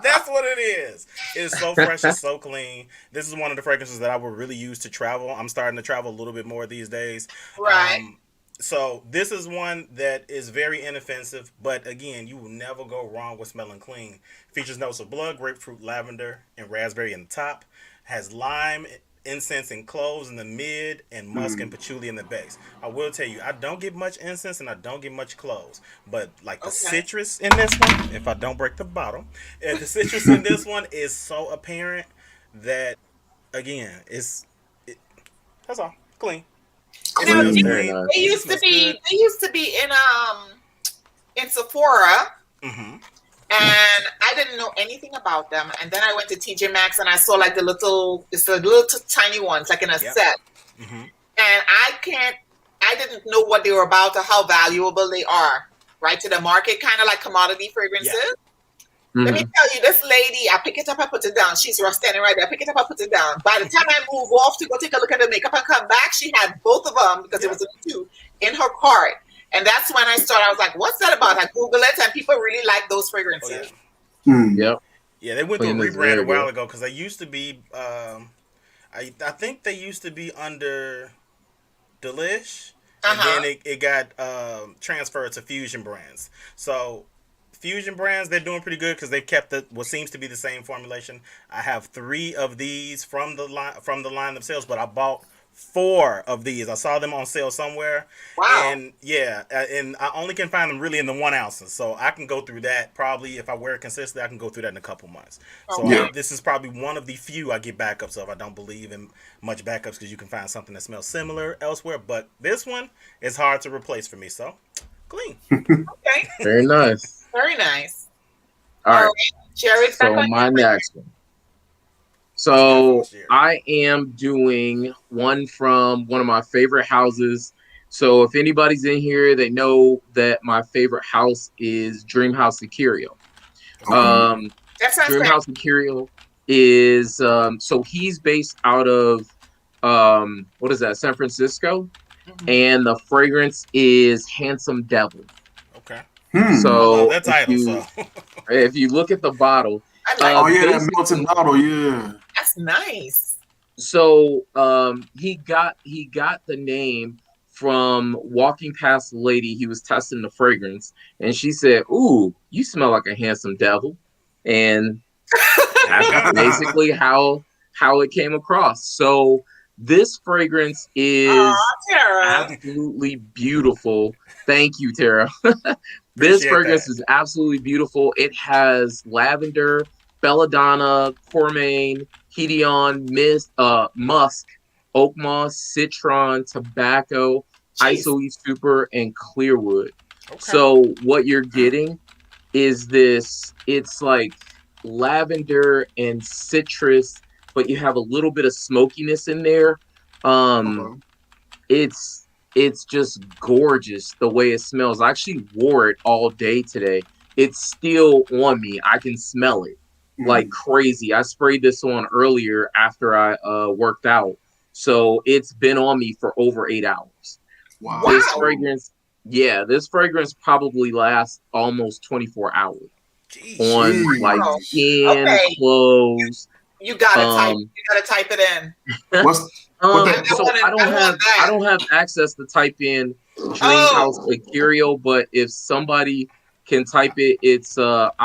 B: That's what it is. It's so fresh, it's so clean. This is one of the fragrances that I would really use to travel. I'm starting to travel a little bit more these days.
C: Right.
B: So this is one that is very inoffensive, but again, you will never go wrong with smelling clean. Features notes of blood, grapefruit, lavender, and raspberry in the top. Has lime, incense, and cloves in the mid, and musk and patchouli in the base. I will tell you, I don't get much incense and I don't get much cloves, but like the citrus in this one, if I don't break the bottle, if the citrus in this one is so apparent that, again, that's all clean.
C: Now, they used to be in Sephora. And I didn't know anything about them. And then I went to TJ Maxx and I saw like the little tiny ones, like in a set. And I didn't know what they were about or how valuable they are, right, to the market, kind of like commodity fragrances. Let me tell you, this lady, I pick it up, I put it down. She's standing right there. I pick it up, I put it down. By the time I move off to go take a look at the makeup and come back, she had both of them, because it was two, in her cart. And that's when I was like, what's that about? I Google it, and people really like those fragrances.
D: Yep.
B: Yeah, they went through a
D: Clean is
B: rebrand a
D: very
B: while
D: good.
B: ago because they used to be. I think they used to be under Delish, and then
C: Uh-huh.
B: it got transferred to Fusion Brands. So Fusion Brands, they're doing pretty good because they kept what seems to be the same formulation. I have 3 of these from the line themselves, but I bought 4 of these. I saw them on sale somewhere,
C: Wow.
B: and yeah, and I only can find them really in the 1 ounces. So I can go through that probably if I wear it consistently. I can go through that in a couple months. So
C: Okay.
A: Yeah.
B: this is probably one of the few I get backups of. I don't believe in much backups because you can find something that smells similar elsewhere, but this one is hard to replace for me. So clean.
C: Okay.
D: Very nice.
C: Very nice.
D: All
C: All
D: right.
C: right. Jared's back
D: So
C: on
D: my
C: you.
D: next one.
B: What you got for
D: So
B: us, Jerry?
D: I am doing one from one of my favorite houses. So if anybody's in here, they know that my favorite house is Dream House Curio.
A: Okay.
C: That sounds
D: Dream
C: great.
D: House Curio is so he's based out of what is that, San Francisco,
C: Mhm.
D: and the fragrance is Handsome Devil.
B: Okay. I love
D: So
B: that title. So
D: if you look at the bottle,
C: I like
A: Oh
C: that.
A: yeah, that melted
D: basically,
A: bottle. Yeah.
C: That's nice.
D: so he got the name from walking past the lady. He was testing the fragrance, and she said, "Ooh, you smell like a handsome devil," and
B: there you
D: that's
B: go.
D: basically how it came across. So this fragrance
C: Aw,
D: is
C: Tara.
D: absolutely beautiful. Thank you, Tara. This
B: Appreciate
D: fragrance
B: that.
D: is absolutely beautiful. It has lavender, belladonna, cormaine, hedion, mist, musk, oak moss, citron, tobacco,
C: Jeez.
D: isoe super, and clearwood.
B: Okay.
D: So what you're getting is this, it's like lavender and citrus, but you have a little bit of smokiness in there. Um,
A: Okay.
D: it's just gorgeous the way it smells. I actually wore it all day today. It's still on me. I can smell it like
A: Mm.
D: crazy. I sprayed this on earlier after I worked out. So it's been on me for over 8 hours.
A: Wow,
D: This
A: that's
C: Wow.
A: cool.
D: fragrance, yeah, this fragrance probably lasts almost 24 hours
B: Jeez.
D: on like
C: Wow.
A: Jeez.
D: skin,
C: Okay.
D: clothes.
C: You gotta type.
D: Um,
C: You gotta type it in.
A: What
C: I,
A: that?
C: I
D: so
C: want to. I want
D: I
C: that.
D: don't have access to type in Dream House
C: Oh.
D: Curio, but if somebody can type it, it's IKIRYO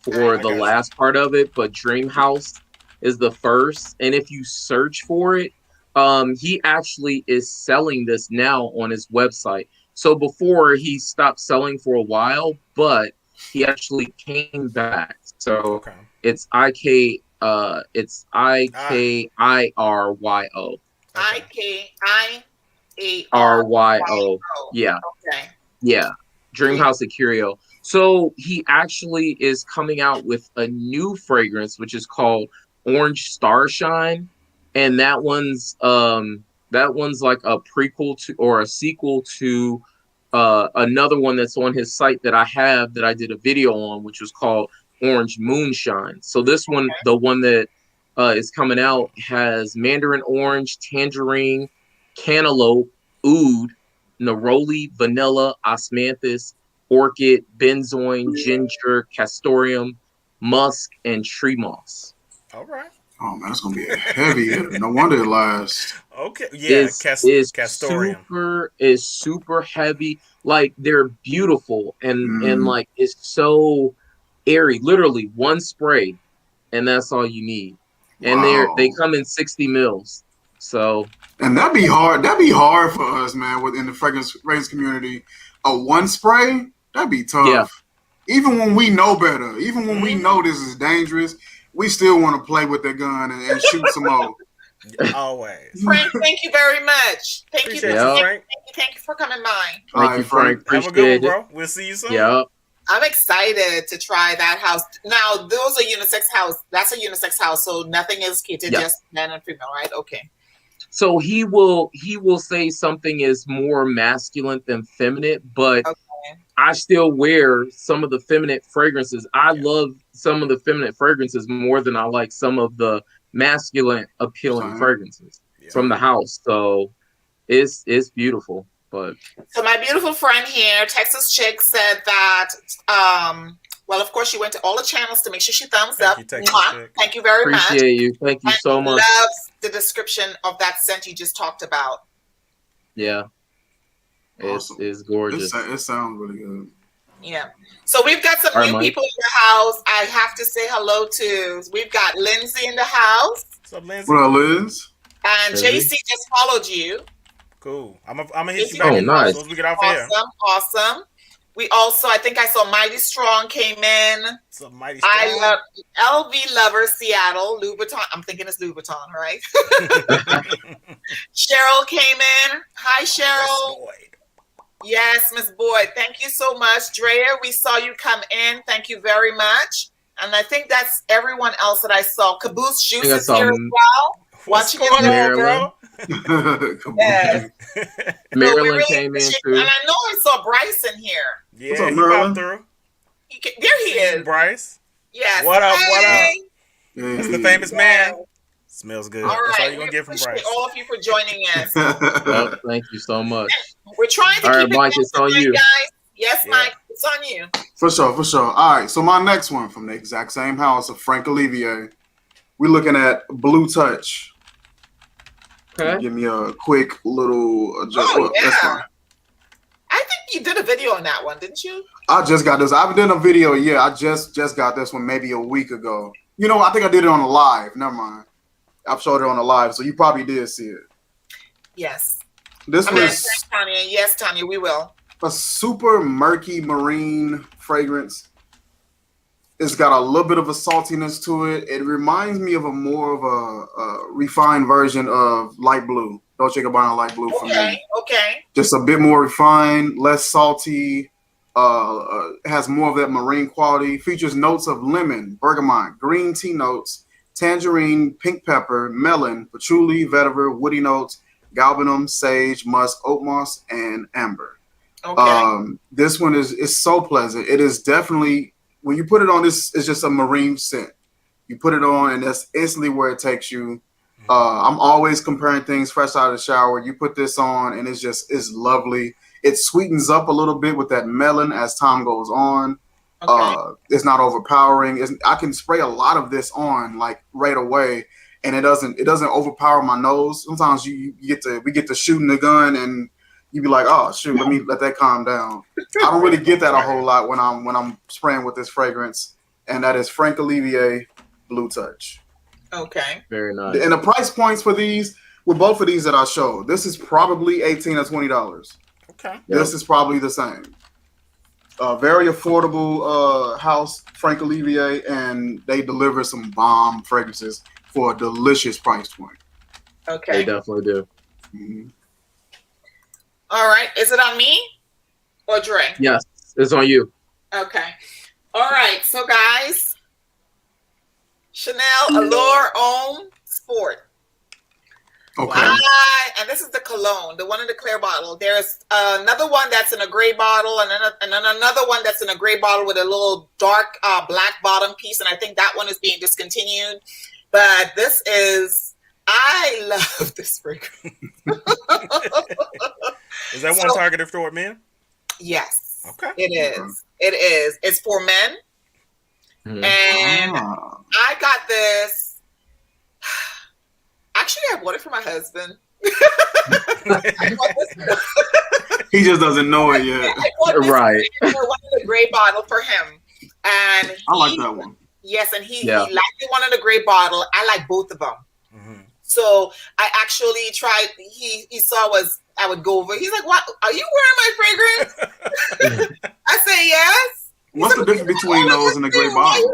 D: for
C: I,
B: I
D: the
B: got you.
D: last part of it, but Dream House is the first. And if you search for it, he actually is selling this now on his website. So before he stopped selling for a while, but he actually came back. So
B: Okay.
D: it's it's
B: Ah.
D: IKIRYO.
B: Okay.
D: RYO.
C: IKIARYO.
D: Yeah,
C: Okay.
D: yeah. Dream
C: Dream.
D: House of Curio. So he actually is coming out with a new fragrance, which is called Orange Starshine. And that one's like a prequel to or a sequel to another one that's on his site that I have that I did a video on, which was called Orange Moonshine. So this one, the one that is coming out, has mandarin orange, tangerine, cantaloupe, oud, neroli, vanilla, osmanthus, orchid, benzoin, ginger, castoreum, musk, and tree moss.
B: All right.
A: Oh man, that's gonna be a heavy hitter. No wonder it lasts.
B: Okay. Yeah.
D: Is is
B: Castorium.
D: super heavy. Like they're beautiful and
A: Mm.
D: like it's so airy. Literally one spray and that's all you need. And they
A: Wow.
D: come in 60 mils. So
A: And that'd be hard. That'd be hard for us, man, within the fragrance community. A one spray, that'd be
D: yeah,
A: tough. Even when we know better, even when we
B: Mm-hmm.
A: know this is dangerous, we still want to play with that gun and shoot some more.
B: Always.
C: Frank, thank you very much. Thank you.
B: Appreciate
C: Thank
B: you,
D: yeah.
B: Frank.
C: you. Thank you for coming by.
A: All
D: Thank
A: right,
D: you, Frank.
A: Frank.
B: Have a good one,
D: Appreciate it.
B: bro. We'll see you soon.
D: Yeah.
C: I'm excited to try that house. Now, those are unisex house. That's a unisex house, so nothing is catered,
D: Yeah.
C: just men and female, right? Okay.
D: So he will say something is more masculine than feminine, but
C: Okay.
D: I still wear some of the feminine fragrances. I
B: Yeah.
D: love some of the feminine fragrances more than I like some of the masculine appealing
A: Same.
D: fragrances
B: Yeah.
D: from the
A: Same.
D: house. So it's beautiful. But
C: so my beautiful friend here, Texas Chick, said that well, of course, she went to all the channels to make sure she thumbs up. Thank you very much.
D: Appreciate you. Thank you so much.
C: Loves the description of that scent you just talked about.
D: Yeah.
A: Awesome.
D: It's gorgeous.
A: It sounds really good.
C: Yeah. So we've got some new people in the house. I have to say hello to. We've got Lindsay in the house.
B: What's up, Lindsay?
A: What up, Liz?
C: And JC just followed you.
B: Cool. I'm gonna hit you back as soon as we get off here.
C: Awesome. We also, I think I saw Mighty Strong came in.
B: What's up, Mighty Strong?
C: I love LV Lover Seattle, Louboutin. I'm thinking it's Louboutin, right? Cheryl came in. Hi, Cheryl. Yes, Miss Boyd. Thank you so much. Drea, we saw you come in. Thank you very much. And I think that's everyone else that I saw. Caboose Juice is here as well.
B: What's going on, bro?
C: Yes.
D: Marilyn came in too.
C: And I know I saw Bryce in here.
B: Yeah,
A: what's up,
B: he
A: Marilyn?
B: popped through.
C: There he is.
B: Bryce.
C: Yes.
B: What up?
C: Hey.
B: What up? That's the famous man. Smells good.
C: All right.
B: That's all you're going to get from Bryce.
C: All of you for joining us.
D: Well, thank you so much.
C: We're trying to keep
D: Mike, it's on you.
C: Guys. Yes, Mike, it's on you.
A: For sure. All right, so my next one from the exact same house of Frank Olivier. We're looking at Blue Touch.
D: Okay.
A: Give me a quick little adjustment.
C: Oh, yeah. I think you did a video on that one, didn't you?
A: I just got this. I haven't done a video yet. I just got this one maybe a week ago. You know, I think I did it on a live. Never mind. I've showed it on a live, so you probably did see it.
C: Yes.
A: This was
C: Tanya. Yes, Tanya, we will.
A: A super murky marine fragrance. It's got a little bit of a saltiness to it. It reminds me of a more of a refined version of light blue. Dolce & Gabbana light blue for me.
C: Okay.
A: Just a bit more refined, less salty. Has more of that marine quality. Features notes of lemon, bergamot, green tea notes, tangerine, pink pepper, melon, patchouli, vetiver, woody notes, galbanum, sage, musk, oat moss, and amber.
C: Okay.
A: This one is so pleasant. It is definitely, when you put it on, this it's just a marine scent. You put it on and that's instantly where it takes you. I'm always comparing things fresh out of the shower. You put this on and it's lovely. It sweetens up a little bit with that melon as time goes on. Okay. It's not overpowering. I can spray a lot of this on like right away, and it doesn't overpower my nose. Sometimes we get to shooting the gun and you be like, oh shoot, let me let that calm down. I don't really get that a whole lot when I'm spraying with this fragrance, and that is Frank Olivier Blue Touch.
C: Okay.
D: Very nice.
A: And the price points for these, with both of these that I showed, this is probably $18 or $20.
B: Okay.
A: This is probably the same. Very affordable house, Frank Olivier, and they deliver some bomb fragrances for a delicious price point.
C: Okay.
D: They definitely do.
A: Mm-hmm.
C: All right. Is it on me or Dre?
D: Yes, it's on you.
C: Okay. All right. So, guys, Chanel Allure Homme Sport.
A: Okay.
C: And this is the cologne, the one in the clear bottle. There's another one that's in a gray bottle, and then another one that's in a gray bottle with a little dark black bottom piece. And I think that one is being discontinued. But this is, I love this fragrance.
B: Is that one targeted for men?
C: Yes.
B: Okay.
C: It is. It is. It's for men. Mm-hmm. And I got this. Actually, I bought it for my husband.
A: He just doesn't know it yet.
C: Right. One in the gray bottle for him. And
A: I like that one.
C: Yes, and he liked the one in the gray bottle. I like both of them. Mm-hmm. So I actually tried. He saw I would go over. He's like, "What? Are you wearing my fragrance?" I say, "Yes."
A: What's the difference between those and the gray bottle?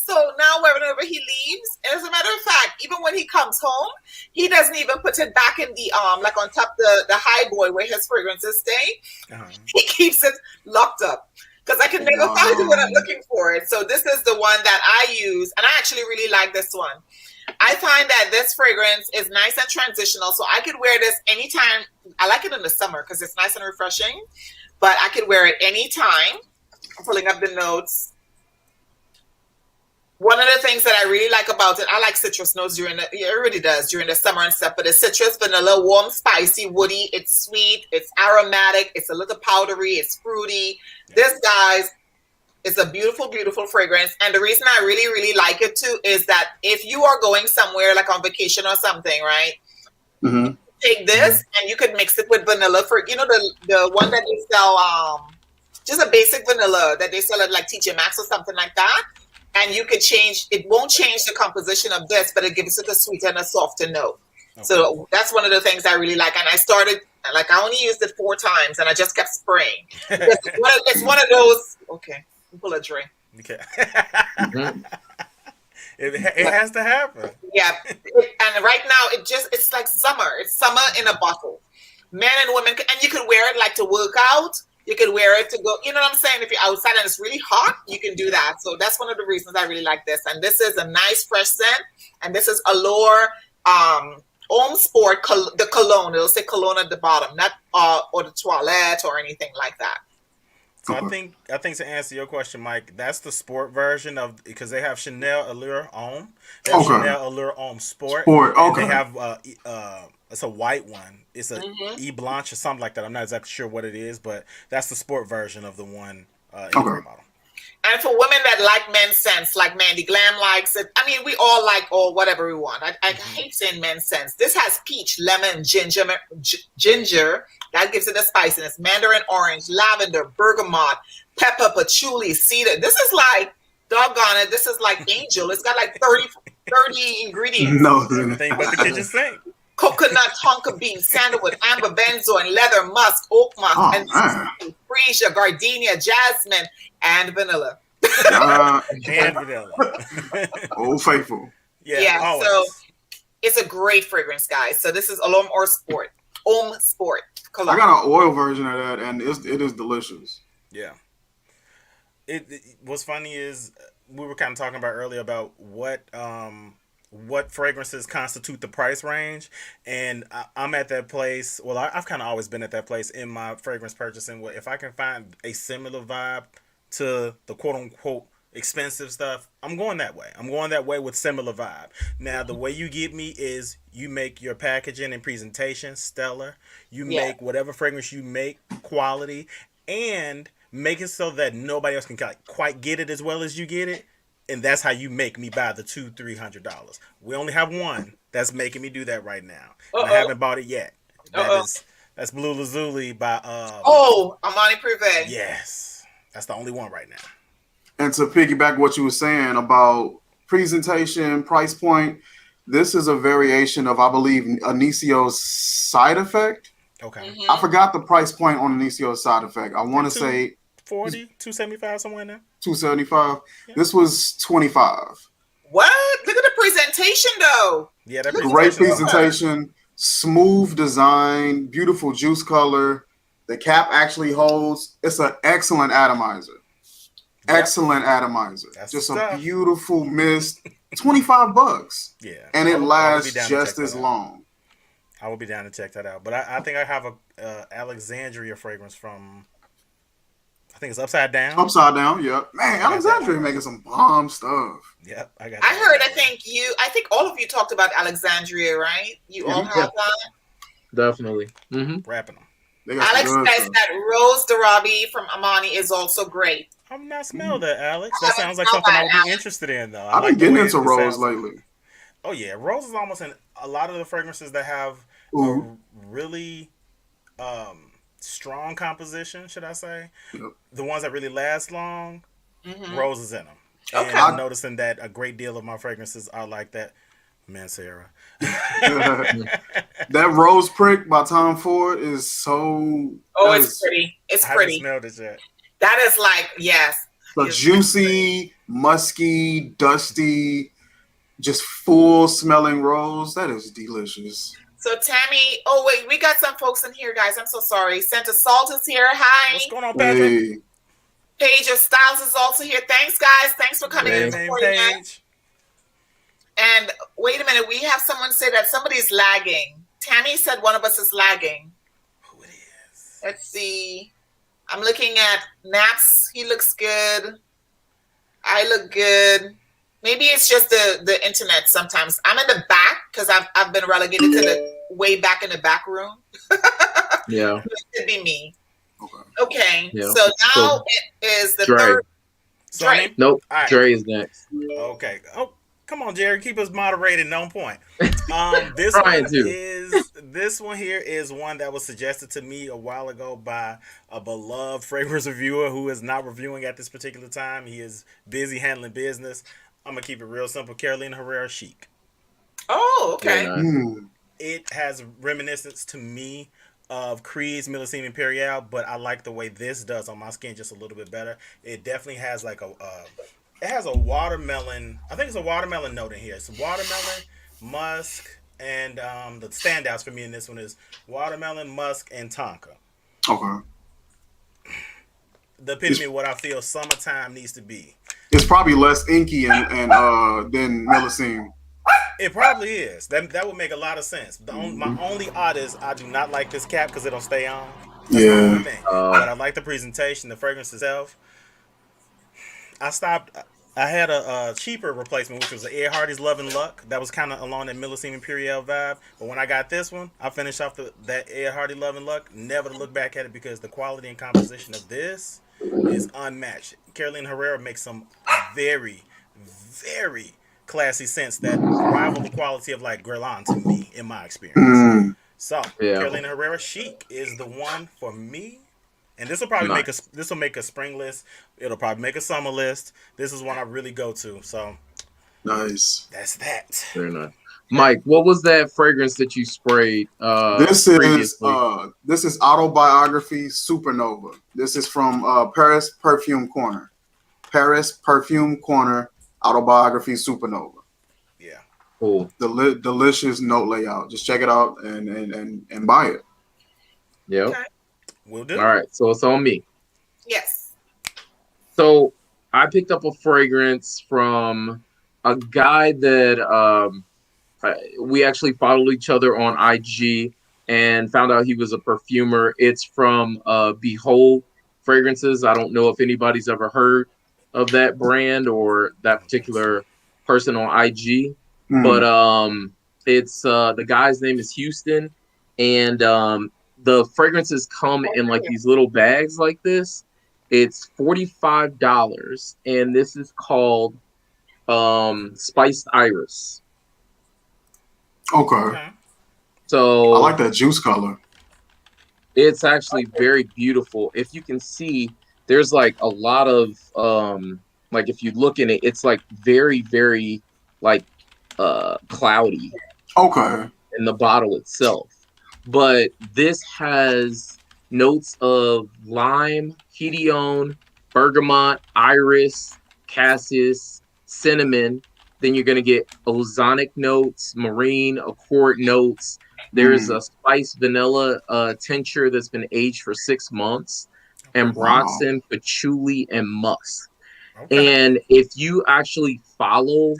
C: So now whenever he leaves, as a matter of fact, even when he comes home, he doesn't even put it back in the like on top the high boy where his fragrances stay. Uh-huh. He keeps it locked up because I can never find what I'm looking for. It. So this is the one that I use, and I actually really like this one. I find that this fragrance is nice and transitional, so I could wear this anytime. I like it in the summer because it's nice and refreshing, but I could wear it anytime. I'm pulling up the notes. One of the things that I really like about it, I like citrus notes it really does during the summer and stuff, but it's citrus, vanilla, warm, spicy, woody, it's sweet, it's aromatic, it's a little powdery, it's fruity. This, guys, is a beautiful, beautiful fragrance. And the reason I really, really like it too is that if you are going somewhere like on vacation or something, right?
A: Mm-hmm.
C: Take this and you could mix it with vanilla for, the one that they sell, just a basic vanilla that they sell at like TJ Maxx or something like that. And you could change, it won't change the composition of this, but it gives it a sweeter and a softer note. Okay. So that's one of the things I really like. And I started, like, I only used it 4 times and I just kept spraying. It's one of those, okay, pull a drink.
B: Okay. It has to happen.
C: Yeah. And right now, it's like summer. It's summer in a bottle. Men and women, and you could wear it like to work out. You could wear it to go, you know what I'm saying? If you're outside and it's really hot, you can do that. So that's one of the reasons I really like this. And this is a nice fresh scent. And this is Allure Homme Sport, the cologne. It'll say cologne at the bottom, not or the toilette or anything like that.
B: So I think to answer your question, Mike, that's the sport version of, because they have Chanel Allure Homme. They have Chanel Allure Homme Sport.
A: Okay.
B: They have it's a white one. It's a E Blanche or something like that. I'm not exactly sure what it is, but that's the sport version of the one in the bottle.
C: And for women that like men's scents, like Mandy Glam likes it. I mean, we all like whatever we want. I hate saying men's scents. This has peach, lemon, ginger. That gives it a spiciness. Mandarin orange, lavender, bergamot, pepper, patchouli, cedar. This is like, doggone it, this is like angel. It's got like 30 ingredients.
A: No,
B: everything but the kitchen sink.
C: Coconut, tonka bean, sandalwood, amber benzoin, leather, musk, oak moss, and freesia, gardenia, jasmine, and vanilla.
B: And vanilla.
A: Old faithful.
C: Yeah, so it's a great fragrance, guys. So this is Homme Sport. Homme Sport. Cologne.
A: I got an oil version of that, and it is delicious.
B: Yeah. What's funny is we were kind of talking about earlier about what fragrances constitute the price range, and I'm at that place. Well, I've kind of always been at that place in my fragrance purchasing. If I can find a similar vibe to the quote unquote expensive stuff, I'm going that way. I'm going that way with similar vibe. Now, the way you get me is you make your packaging and presentation stellar. You make whatever fragrance you make quality, and make it so that nobody else can quite get it as well as you get it. And that's how you make me buy the $200-$300. We only have one that's making me do that right now. I haven't bought it yet. That's Blue Lazuli by
C: Amani Privé.
B: Yes, that's the only one right now.
A: And to piggyback what you were saying about presentation, price point, this is a variation of, I believe, Anisio's Side Effect.
B: Okay.
A: I forgot the price point on Anisio's Side Effect. I want to say
B: $275 somewhere in there.
A: $275. Yeah. This was $25.
C: What? Look at the presentation, though.
B: Yeah, that
A: great presentation, smooth design, beautiful juice color. The cap actually holds. It's an excellent atomizer. Yep. Excellent atomizer. That's just a beautiful mist. $25.
B: Yeah,
A: and it lasts just as long.
B: I will be down to check that out. But I think I have a Alexandria fragrance from. I think it's Upside Down.
A: Upside Down, yeah. Man, Alexandria making some bomb stuff.
B: Yep, I got.
C: I think all of you talked about Alexandria, right? You all have that.
D: Definitely.
B: Wrapping them.
C: Alex says that Rose Darabi from Amani is also great.
B: I'm not smelling that, Alex. That sounds like something I would be interested in, though.
A: I've been getting into Rose lately.
B: Oh yeah, Rose is almost in a lot of the fragrances that have a really strong composition, should I say? Yep. The ones that really last long, Rose is in them. And I'm noticing that a great deal of my fragrances are like that. Man, Sarah.
A: That Rose Prick by Tom Ford is so...
C: Oh, it's pretty. It's pretty.
B: I haven't smelled it yet.
C: That is like, yes.
A: The juicy, musky, dusty, just full smelling rose. That is delicious.
C: So Tammy, wait, we got some folks in here, guys. I'm so sorry. Santa Salt is here. Hi.
B: What's going on, Patrick?
A: Hey.
C: Paige of Styles is also here. Thanks, guys. Thanks for coming in.
B: Paige.
C: And wait a minute, we have someone say that somebody's lagging. Tammy said one of us is lagging.
B: Who it is?
C: Let's see. I'm looking at Naps. He looks good. I look good. Maybe it's just the internet sometimes. I'm in the back because I've been relegated to the way back in the back room.
D: Yeah.
C: It could be me.
A: Okay.
C: Okay.
D: Yeah.
C: So now it is the
D: Dre.
C: third.
B: Dre.
D: Nope.
B: All right.
D: Dre is next.
B: Okay. Oh, come on, Jerry. Keep us moderated and on point. This one here is one that was suggested to me a while ago by a beloved fragrance reviewer who is not reviewing at this particular time. He is busy handling business. I'm gonna keep it real simple. Carolina Herrera Chic.
C: Oh, okay.
D: Yeah, nice.
B: It has reminiscence to me of Creed's Millesime Imperial, but I like the way this does on my skin just a little bit better. It definitely has like it has a watermelon. I think it's a watermelon note in here. It's watermelon, musk, and the standouts for me in this one is watermelon, musk, and tonka.
A: Okay.
B: The epitome of what I feel summertime needs to be.
A: It's probably less inky and than Millesime.
B: It probably is. That would make a lot of sense. My only odd is I do not like this cap because it'll stay on. That's the only thing. But I like the presentation, the fragrance itself. I had a cheaper replacement, which was the Ed Hardy's Love and Luck. That was kind of along that Millesime Imperial vibe. But when I got this one, I finished off that Ed Hardy Love and Luck. Never to look back at it because the quality and composition of this is unmatched. Carolina Herrera makes some very, very classy scents that rival the quality of like Guerlain to me, in my experience. So Carolina Herrera Chic is the one for me. And this will probably make a spring list. It'll probably make a summer list. This is one I really go to. So
A: nice.
B: That's that.
D: Very nice. Mike, what was that fragrance that you sprayed?
A: This is Autobiography Supernova. This is from Paris Perfume Corner. Paris Perfume Corner Autobiography Supernova.
B: Yeah.
D: Cool.
A: Delicious note layout. Just check it out and buy it.
D: Yep.
C: Okay.
B: Will do.
D: All right, so it's on me.
C: Yes.
D: So I picked up a fragrance from a guy that we actually followed each other on IG and found out he was a perfumer. It's from Behold Fragrances. I don't know if anybody's ever heard of that brand or that particular person on IG, but it's the guy's name is Houston, and the fragrances come in like these little bags like this. It's $45, and this is called Spiced Iris.
A: Okay.
D: So
A: I like that juice color.
D: It's actually very beautiful. If you can see, there's like a lot of like if you look in it, it's like very, very like cloudy.
A: Okay.
D: In the bottle itself. But this has notes of lime, hedione, bergamot, iris, cassis, cinnamon. Then you're going to get ozonic notes, marine, accord notes. There's a spice vanilla tincture that's been aged for 6 months, ambroxan, patchouli, and musk. Okay. And if you actually follow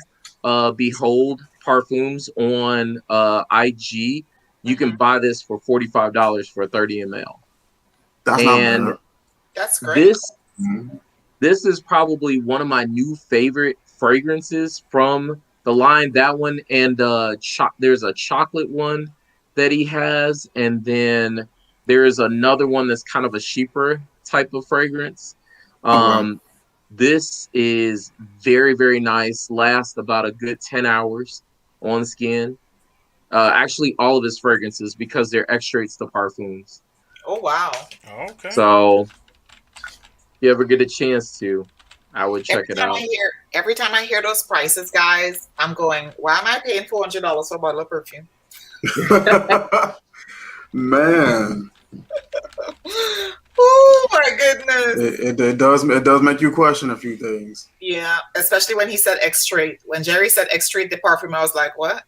D: Behold Parfums on IG, you can buy this for $45 for 30 ml.
A: That's not bad.
C: That's great.
D: This is probably one of my new favorite fragrances from the line. That one and there's a chocolate one that he has, and then there's another one that's kind of a cheaper type of fragrance. This is very, very nice. Lasts about a good 10 hours on skin. Actually, all of his fragrances, because they're extracts to parfums.
C: Oh, wow.
B: Okay.
D: So, if you ever get a chance to, I would check it out.
C: Every time I hear those prices, guys, I'm going, why am I paying $400 for a bottle of perfume?
A: Man.
C: Oh, my goodness.
A: It does make you question a few things.
C: Yeah, especially when he said extrait. When Jerry said extrait de parfum, I was like, what?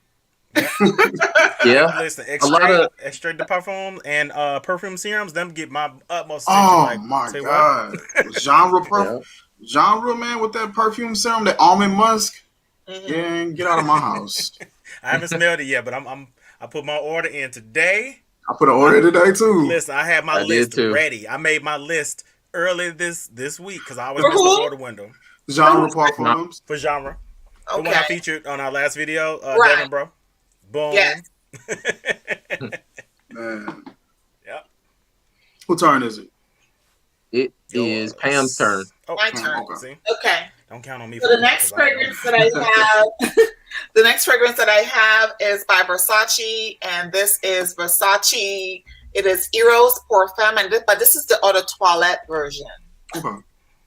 D: Yeah,
B: listen, extrait de parfum and perfume serums, them get my utmost attention.
A: Oh my god, genre man with that perfume serum, that almond musk. Yeah, get out of my house.
B: I haven't smelled it yet, but I put my order in today.
A: I put an order today too.
B: Listen, I had my list ready. I made my list early this week because I always miss the order window.
A: Genre parfums
B: for genre. The one I featured on our last video,
C: Right.
B: Devin, bro. Boom.
C: Yes.
A: Man.
B: Yep.
A: Whose turn is it?
D: It is Pam's turn.
B: Oh,
C: My turn.
A: Okay.
B: See?
C: Okay.
B: Don't count on me.
C: So the next fragrance that I have, the next fragrance that I have is by Versace, and this is Versace. It is Eros Parfum, but this is the Eau de Toilette version.
A: Okay.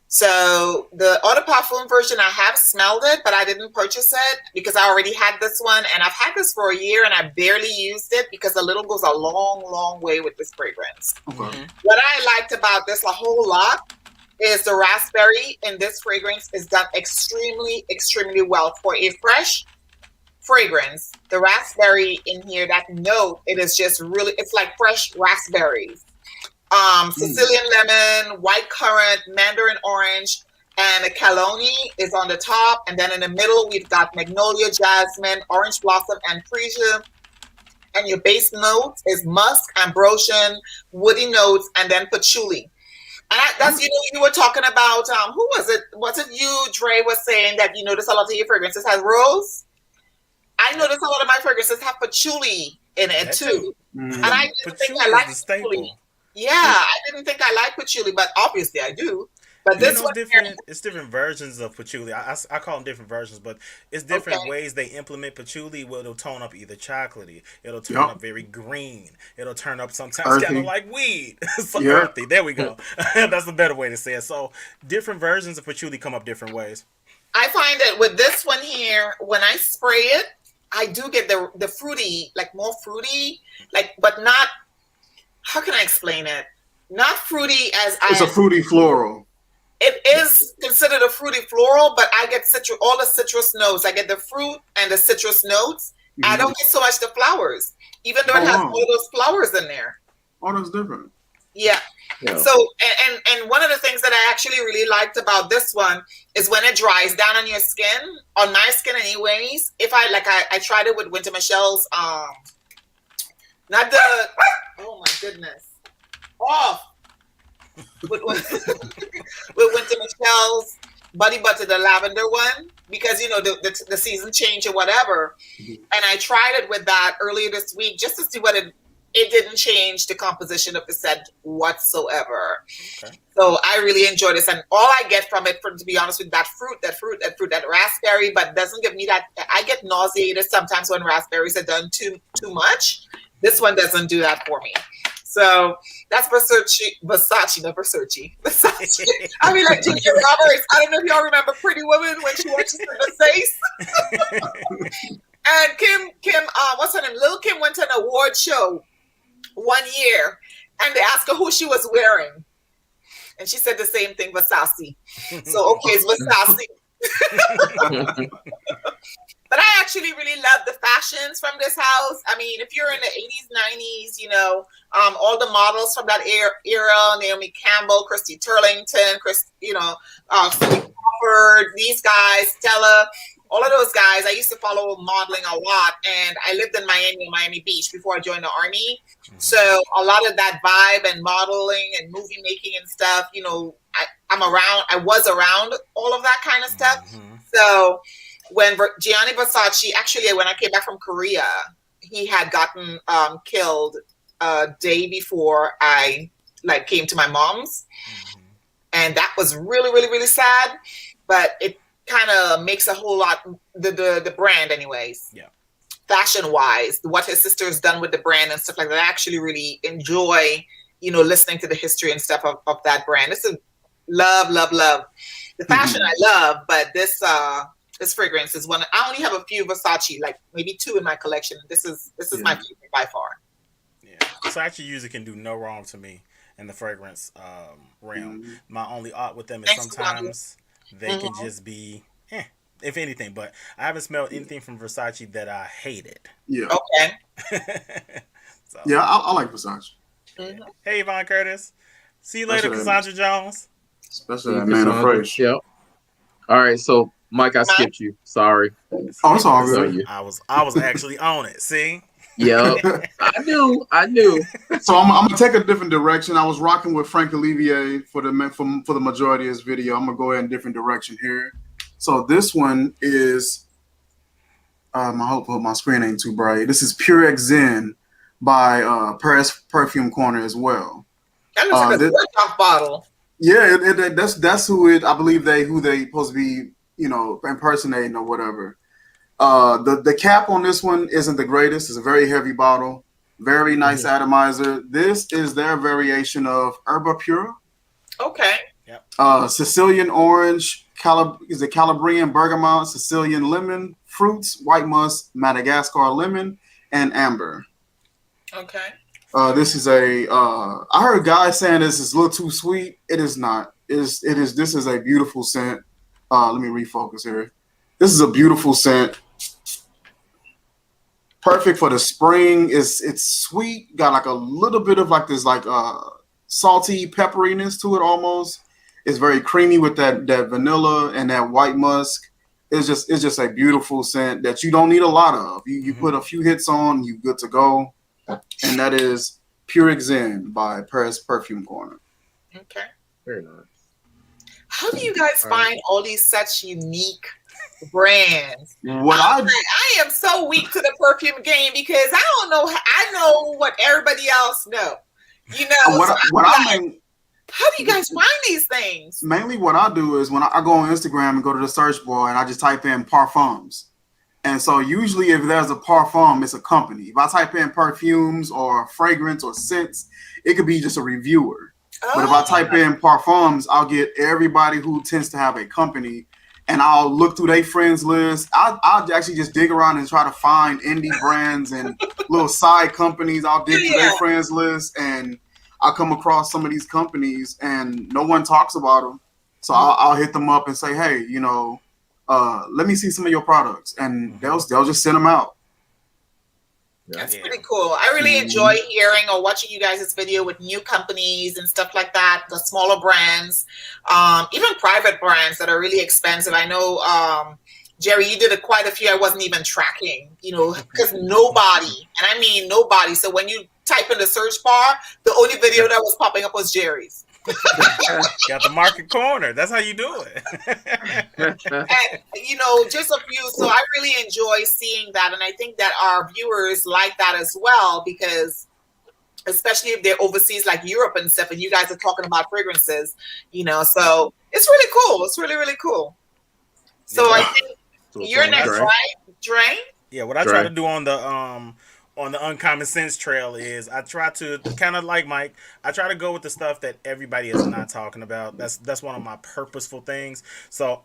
C: So the Eau de Parfum version, I have smelled it, but I didn't purchase it because I already had this one, and I've had this for a year, and I barely used it because a little goes a long, long way with this fragrance.
A: Okay.
C: What I liked about this a whole lot is the raspberry in this fragrance is done extremely, extremely well for a fresh fragrance. The raspberry in here, that note, it is just really, it's like fresh raspberries. Sicilian lemon, white currant, mandarin orange, and a cologne is on the top. And then in the middle, we've got magnolia, jasmine, orange blossom, and freesia. And your base notes is musk, ambrosian, woody notes, and then patchouli. And that's, you were talking about, who was it? Was it you, Dre, was saying that you notice a lot of your fragrances has rose? I noticed a lot of my fragrances have patchouli in it too. And I didn't think I liked patchouli. Yeah, I didn't think I liked patchouli, but obviously I do. But this one,
B: it's different versions of patchouli. I call them different versions, but it's different ways they implement patchouli. Where it'll tone up either chocolatey, it'll turn up very green, it'll turn up sometimes kind of like weed. So earthy. There we go. That's a better way to say it. So different versions of patchouli come up different ways.
C: I find that with this one here, when I spray it, I do get the fruity, like more fruity, like, but not. How can I explain it? Not fruity as
A: it's a fruity floral.
C: It is considered a fruity floral, but I get all the citrus notes. I get the fruit and the citrus notes. Mm-hmm. I don't get so much the flowers, even though it has all those flowers in there.
A: Oh, that's different.
C: Yeah. So, and one of the things that I actually really liked about this one is when it dries down on your skin, on my skin anyways, if I tried it with Winter Michelle's, not the, oh my goodness, off. with Winter Michelle's Body Butter, the lavender one, because the season change or whatever. And I tried it with that earlier this week just to see what it didn't change the composition of the scent whatsoever. Okay. So I really enjoyed this, and all I get from it, to be honest with that raspberry, but doesn't give me that. I get nauseated sometimes when raspberries are done too much. This one doesn't do that for me. So that's Versace. I mean, like Julia Roberts. I don't know if y'all remember Pretty Woman when she watches the face. And Kim, what's her name? Lil' Kim went to an award show one year, and they asked her who she was wearing, and she said the same thing, Versace. So okay, it's Versace. But I actually really love the fashions from this house. I mean, if you're in the 80s, 90s, all the models from that era, Naomi Campbell, Christy Turlington, Crawford, these guys, Stella, all of those guys. I used to follow modeling a lot, and I lived in Miami Beach before I joined the Army. Mm-hmm. So a lot of that vibe and modeling and movie making and stuff, I was around all of that kind of stuff. Mm-hmm. So when Gianni Versace, actually, when I came back from Korea, he had gotten killed a day before I came to my mom's, and that was really, really, really sad. But it kind of makes a whole lot the brand, anyways. Yeah. Fashion wise, what his sister's done with the brand and stuff like that, I actually really enjoy, listening to the history and stuff of that brand. This is love. The fashion I love, but this fragrance is one. I only have a few Versace, like maybe 2 in my collection. This is my favorite by far.
B: Yeah. So actually, usually can do no wrong to me in the fragrance realm. Mm-hmm. My only art with them is sometimes they can just be, if anything. But I haven't smelled anything from Versace that I hated.
A: Yeah.
C: Okay.
B: So.
A: Yeah, I like Versace.
B: Mm-hmm. Hey, Yvonne Curtis. See you later, Cassandra Jones.
A: Especially that man of fresh.
D: Yep. All right, so Mike, I skipped you. Sorry.
A: Oh, it's all good.
B: I was actually on it. See.
D: Yep. I knew.
A: So I'm gonna take a different direction. I was rocking with Frank Olivier for the majority of this video. I'm gonna go in a different direction here. So this one is I hope my screen ain't too bright. This is Pure X Zen by Perfume Corner as well.
C: That looks like a Zerjoff bottle.
A: Yeah, that's who it. I believe who they supposed to be, impersonating or whatever. The cap on this one isn't the greatest. It's a very heavy bottle, very nice atomizer. This is their variation of Herba Pura.
C: Okay.
B: Yep.
A: Sicilian orange, Calabrian bergamot, Sicilian lemon, fruits, white musk, Madagascar lemon, and amber.
C: Okay.
A: This is I heard guys saying this is a little too sweet. It is not. This is a beautiful scent. Let me refocus here. This is a beautiful scent. Perfect for the spring. It's sweet. Got like a little bit of like this salty pepperiness to it almost. It's very creamy with that vanilla and that white musk. It's just a beautiful scent that you don't need a lot of. You put a few hits on, you good to go. And that is Pure Zen by Paris Perfume Corner.
C: Okay.
D: Very nice.
C: How do you guys find all these such unique brands? I am so weak to the perfume game because I don't know. I know what everybody else know. How do you guys find these things?
A: Mainly what I do is when I go on Instagram and go to the search bar and I just type in parfums. And so usually if there's a parfum, it's a company. If I type in perfumes or fragrance or scents, it could be just a reviewer. Oh. But if I type in parfums, I'll get everybody who tends to have a company and I'll look through their friends list. I'll actually just dig around and try to find indie brands and little side companies. I'll dig through their friends list and I'll come across some of these companies and no one talks about them. So I'll hit them up and say, hey, let me see some of your products, and they'll just send them out.
C: That's pretty cool. I really enjoy hearing or watching you guys' video with new companies and stuff like that, the smaller brands, even private brands that are really expensive. I know, Jerry, you did quite a few I wasn't even tracking, because nobody, and I mean nobody. So when you type in the search bar, the only video that was popping up was Jerry's.
B: Got the market corner. That's how you do it.
C: And, just a few. So I really enjoy seeing that. And I think that our viewers like that as well, because especially if they're overseas like Europe and stuff, and you guys are talking about fragrances, so it's really cool. It's really, really cool. So I think you're next, right, Dre?
B: Yeah, what I try to do on the Uncommon Sense trail is I try to, kind of like Mike, I try to go with the stuff that everybody is not talking about. That's one of my purposeful things. So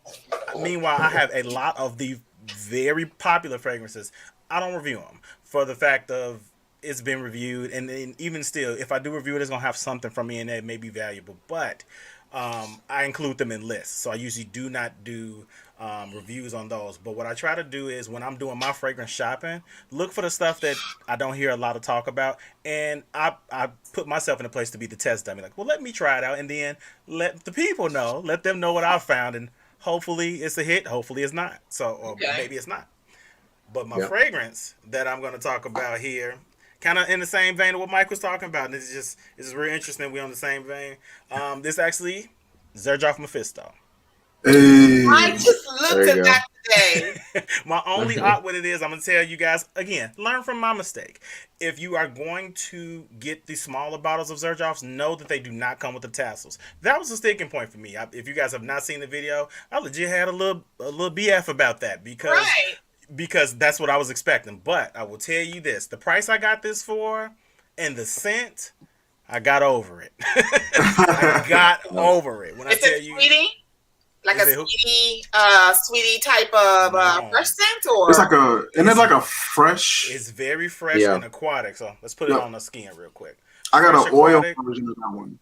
B: meanwhile, I have a lot of the very popular fragrances. I don't review them for the fact of it's been reviewed, and then even still, if I do review it, it's gonna have something from me in there that may be valuable. But I include them in lists, so I usually do not do reviews on those. But what I try to do is when I'm doing my fragrance shopping, look for the stuff that I don't hear a lot of talk about, and I put myself in a place to be the test dummy. Like, well, let me try it out, and then let the people know, let them know what I found, and hopefully it's a hit, hopefully it's not. So, or maybe it's not. But my fragrance that I'm going to talk about here, kind of in the same vein of what Mike was talking about, and it's really interesting. We're on the same vein. This actually, Xerjoff Mephisto.
A: Hey.
C: I just looked at that today.
B: My only opt with it is, I'm going to tell you guys, again, learn from my mistake. If you are going to get the smaller bottles of Xerjoffs, know that they do not come with the tassels. That was a sticking point for me. If you guys have not seen the video, I legit had a little BF about that because that's what I was expecting. But I will tell you this, the price I got this for and the scent, I got over it. I got over it. When I tell you,
C: sweetie? Like a sweetie type of fresh scent, or
A: it's like a fresh.
B: It's very fresh and aquatic. So let's put it on the skin real quick.
A: I got an oil version of that one,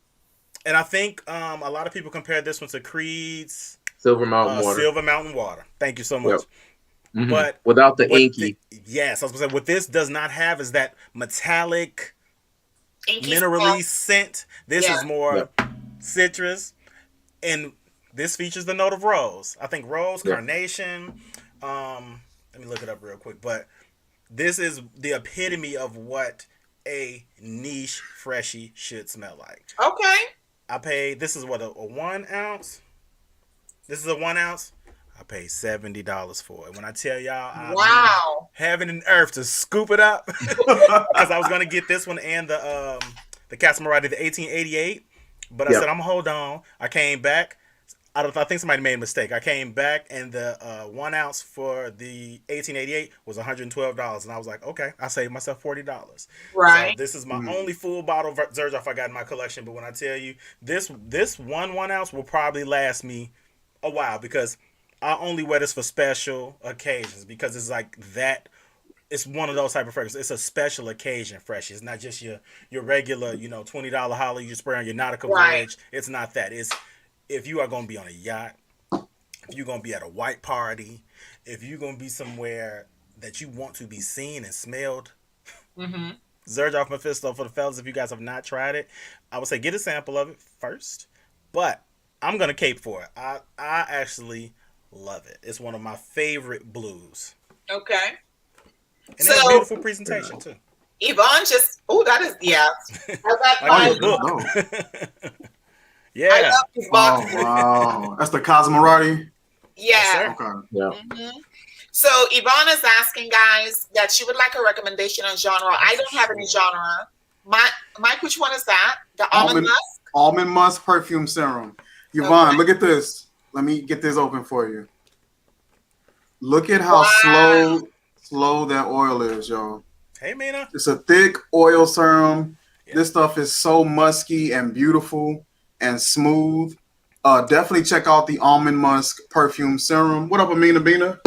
B: and I think a lot of people compare this one to Creed's
D: Silver Mountain Water.
B: Silver Mountain Water. Thank you so much.
D: Yep.
B: But
D: without the inky.
B: Yes, I was gonna say what this does not have is that metallic,
C: inky
B: minerally scent. This is more citrus, and this features the note of rose. I think rose, carnation. Let me look it up real quick. But this is the epitome of what a niche freshie should smell like.
C: Okay.
B: I paid, this is what, a 1 ounce? This is a 1 ounce. I paid $70 for it. When I tell y'all, I moved
C: Wow.
B: heaven and earth to scoop it up because I was gonna get this one and the Casamorati, the 1888, but I
D: Yep.
B: said I'm gonna hold on. I came back. I think somebody made a mistake. I came back and the 1 ounce for the 1888 was $112, and I was like, okay, I saved myself $40.
C: Right.
B: So this is my only full bottle of Xerjoff I got in my collection. But when I tell you this 1 ounce will probably last me a while because I only wear this for special occasions because it's like that. It's one of those type of fragrances. It's a special occasion fresh. It's not just your regular, $20 holly you spray on your Nautica
C: Right.
B: Voyage. It's not that. It's if you are going to be on a yacht, if you're going to be at a white party, if you're going to be somewhere that you want to be seen and smelled.
C: Mm-hmm.
B: Xerjoff Mephisto for the fellas, if you guys have not tried it, I would say get a sample of it first. But I'm going to cape for it. I actually love it. It's one of my favorite blues.
C: Okay.
B: And it has a
C: So
B: beautiful presentation, too.
C: Yvonne just, that is, yeah.
B: I
A: Oh,
B: book.
C: I
B: Yeah.
C: love Yvonne.
A: Oh, wow. That's the Casamorati?
C: Yeah.
A: Okay.
D: Yeah.
C: Mm-hmm. So Yvonne is asking, guys, that she would like a recommendation on genre. I don't have any genre. Mike, which one is that? The almond musk?
A: Almond musk perfume serum. Yvonne, look at this. Let me get this open for you. Look at how slow that oil is, y'all.
B: Hey, Mina.
A: It's a thick oil serum.
B: Yeah.
A: This stuff is so musky and beautiful and smooth. Definitely check out the almond musk perfume serum. What up, Amina Bina?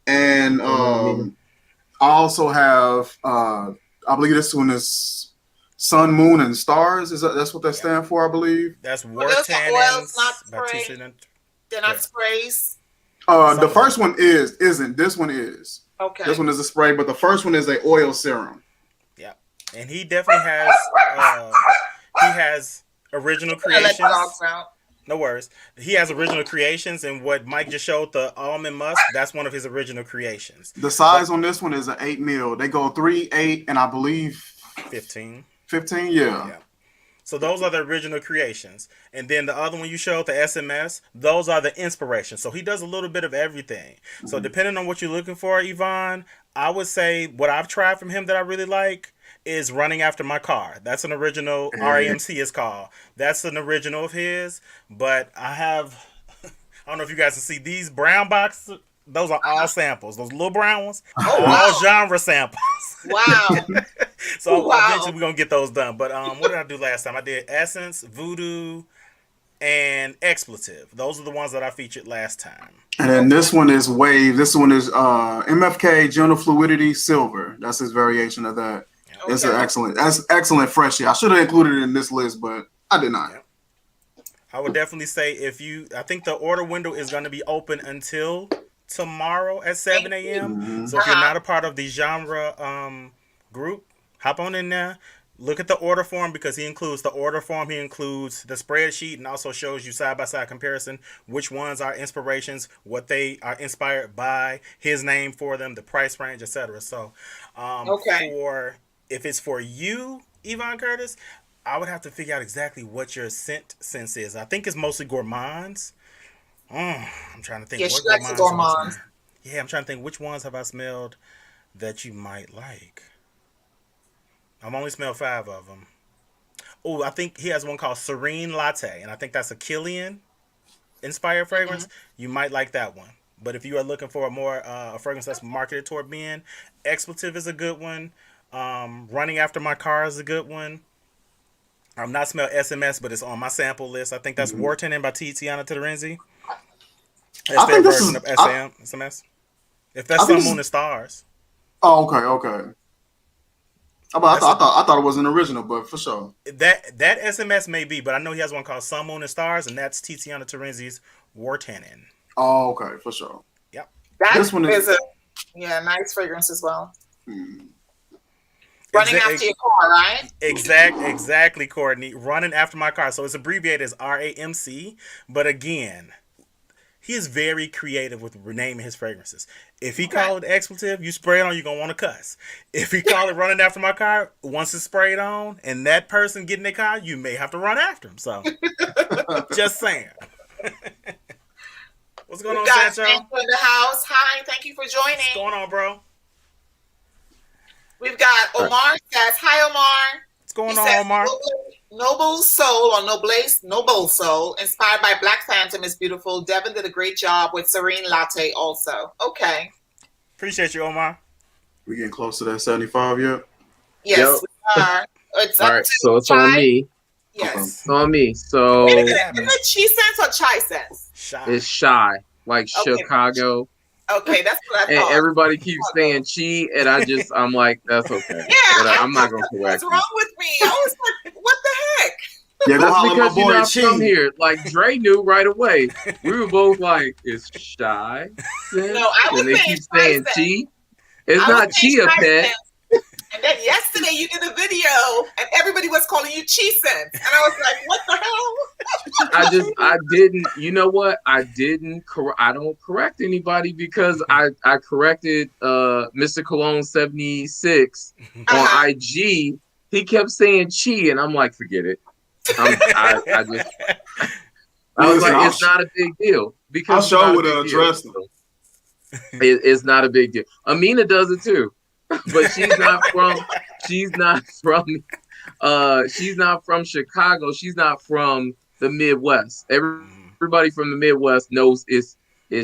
A: And I also have, I believe this one is Sun, Moon, and Stars. That's what that stand for, I believe.
B: That's War
C: Those are oils, not
B: Tannins by
C: spray.
B: ChiScents773.
C: They're not sprays.
A: The first one isn't. This one is.
C: Okay.
A: This one is a spray, but the first one is a oil serum.
B: Yeah, and he definitely has original
C: I let
B: creations.
C: the dogs out.
B: No worries. He has original creations, and what Mike just showed, the almond musk, that's one of his original creations.
A: The size on this one is an 8 mil. They go 3, 8, and I believe
B: 15.
A: 15. Yeah.
B: So those are the original creations. And then the other one you showed, the SMS, those are the inspirations. So he does a little bit of everything. Mm-hmm. So depending on what you're looking for, Yvonne, I would say what I've tried from him that I really like is Running After My Car. That's an original, RAMC is called. That's an original of his. But I have, I don't know if you guys can see these brown boxes. Those are all samples. Those little brown ones, all genre samples.
C: Wow.
B: So eventually we're going to get those done. But what did I do last time? I did Essence, Voodoo, and Expletive. Those are the ones that I featured last time.
A: And then this one is Wave. This one is MFK Gentle Fluidity Silver. That's his variation of that. Okay. That's excellent freshie. I should have included it in this list, but I did not.
B: Yep. I would definitely say I think the order window is going to be open until tomorrow at 7 a.m. Mm-hmm. So if you're not a part of the genre group, hop on in there. Look at the order form because he includes the order form. He includes the spreadsheet and also shows you side-by-side comparison which ones are inspirations, what they are inspired by, his name for them, the price range, etc. So if it's for you, Yvonne Curtis, I would have to figure out exactly what your scent sense is. I think it's mostly gourmands. I'm trying to think.
C: Yeah, she likes the gourmands.
B: Yeah, I'm trying to think which ones have I smelled that you might like. I've only smelled 5 of them. Oh, I think he has one called Serene Latte, and I think that's a Killian inspired fragrance. Mm-hmm. You might like that one. But if you are looking for a fragrance that's marketed toward men, Expletive is a good one. Running After My Car is a good one. I've not smelled SMS, but it's on my sample list. I think that's War Tannins by Tiziana Terenzi. That's their version of SMS. If that's Sun, Moon, and Stars.
A: Oh, okay. I thought it was an original, but for sure.
B: That SMS may be, but I know he has one called Sun, Moon, and Stars, and that's Tiziana Terenzi's War Tannin.
A: Oh, okay, for sure.
B: Yep.
C: This one is a nice fragrance as well. Running After Your Car, right?
B: Exactly, Courtney. Running After My Car. So it's abbreviated as RAMC, but again, he is very creative with renaming his fragrances. If he call it Expletive, you spray it on, you're going to want to cuss. If he call it Running After My Car, once it's sprayed on, and that person get in their car, you may have to run after him. So, just saying. What's going
C: We've
B: on,
C: got
B: Sancho?
C: Sancho in the house. Hi, thank you for joining.
B: What's going on, bro?
C: We've got Omar says, hi, Omar.
B: What's going
C: He
B: on,
C: says,
B: Omar?
C: Noble Soul or Noble Soul, inspired by Black Phantom, is beautiful. Devin did a great job with Serene Latte also. Okay.
B: Appreciate you, Omar.
A: We getting close to that 75 yet?
C: Yes,
D: Yep.
C: we are. It's
D: All
C: up
D: right,
C: to
D: so it's
C: chai.
D: on me.
C: Yes.
D: It's on me. So
C: Wait a minute. Is it ChiScents or ChiScents?
B: Shy.
D: it's shy, like
C: Okay.
D: Chicago.
C: Okay, that's what I
D: And
C: thought.
D: everybody keeps saying chi, and I'm like, that's okay.
C: Yeah,
D: I'm not gonna correct
C: what's
D: you.
C: wrong with me? I was like, what the heck?
A: Yeah, go
D: That's
A: holler at
D: because
A: my
D: you're
A: boy
D: not from
A: Chi.
D: here. Like Dre knew right away. We were both like, it's shy.
C: No, I was
D: And they
C: saying
D: keep saying
C: ChiScents.
D: chi. It's
C: I
D: not
C: was saying
D: chia pet.
C: ChiScents. And then yesterday you did a video and everybody was calling you ChiScents. And I was like, what the hell?
D: I didn't, you know what? I don't correct anybody because I corrected Mr. Cologne 76 on IG. He kept saying chi, and I'm like, forget it. I was like, it's not a big deal because
A: I'll show with an address.
D: It's not a big deal. Amina does it too, but she's not from Chicago. She's not from the Midwest. Everybody from the Midwest knows it's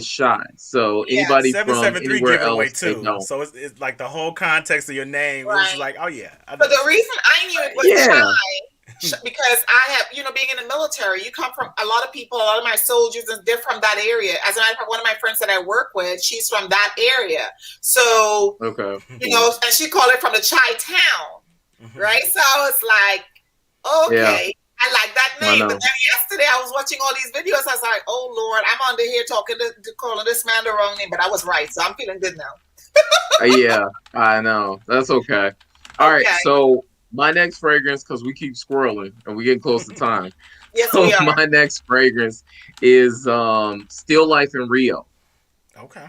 D: shy. So anybody from
B: 773
D: anywhere
B: give it away
D: else, they
B: too.
D: don't.
B: So it's like the whole context of your name.
C: Right.
B: It's like, oh yeah.
C: But the reason I knew it was shy, because I have, being in the military, you come from a lot of people, a lot of my soldiers, and they're from that area. As a matter of fact, one of my friends that I work with, she's from that area. So,
D: okay,
C: and she called it from the Chi-town, right? So I was like, okay. I like that name. But then yesterday I was watching all these videos. I was like, oh Lord, I'm under here calling this man the wrong name, but I was right. So I'm feeling good now.
D: Yeah, I know. That's okay. All right, so my next fragrance, because we keep squirreling and we get close to time.
C: Yes,
D: so
C: we are.
D: My next fragrance is Still Life in Rio.
B: Okay.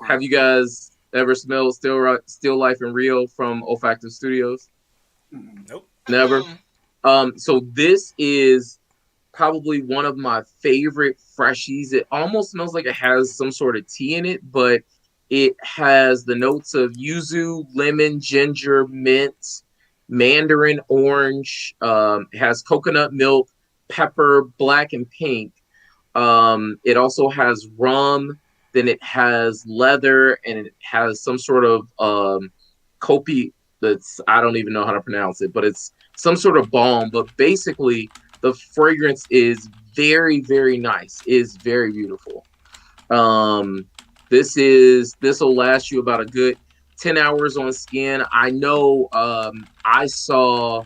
D: Have you guys ever smelled Still Life in Rio from Olfactive Studios?
B: Nope.
D: Never. So this is probably one of my favorite freshies. It almost smells like it has some sort of tea in it, but it has the notes of yuzu, lemon, ginger, mint, mandarin, orange. It has coconut milk, pepper, black and pink. It also has rum. Then it has leather, and it has some sort of kopi. I don't even know how to pronounce it, but it's some sort of balm. But basically, the fragrance is very, very nice. Is very beautiful. This will last you about a good 10 hours on skin. I know. I saw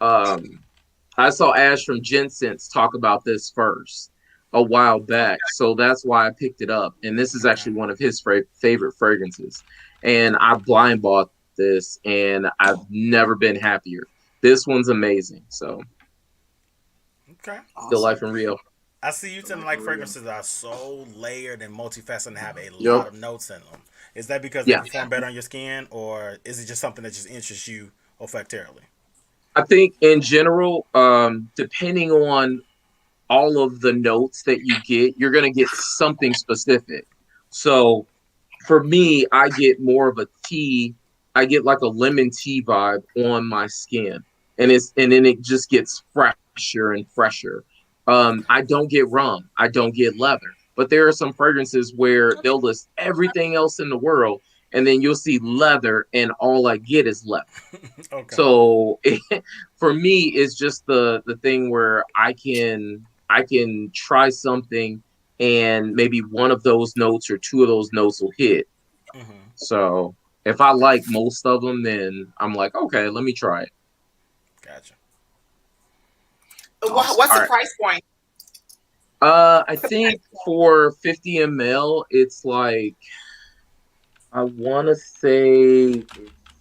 D: Ash from Scentz talk about this first a while back, so that's why I picked it up. And this is actually one of his favorite fragrances. And I blind bought this, and I've never been happier. This one's amazing. So,
B: okay,
D: Still Life in Rio.
B: I see you tend like fragrances are so layered and multifaceted and have a lot of notes in them. Is that because they perform better on your skin, or is it just something that just interests you olfactorily?
D: I think in general, depending on all of the notes that you get, you're going to get something specific. So for me, I get more of a tea. I get like a lemon tea vibe on my skin, and then it just gets fresher and fresher. I don't get rum. I don't get leather. But there are some fragrances where they'll list everything else in the world, and then you'll see leather, and all I get is leather. Okay. So for me, it's just the thing where I can try something, and maybe one of those notes or two of those notes will hit. Mm-hmm. So if I like most of them, then I'm like, okay, let me try it.
B: Gotcha.
C: What's the price point?
D: I think for 50 ml, it's like, I want to say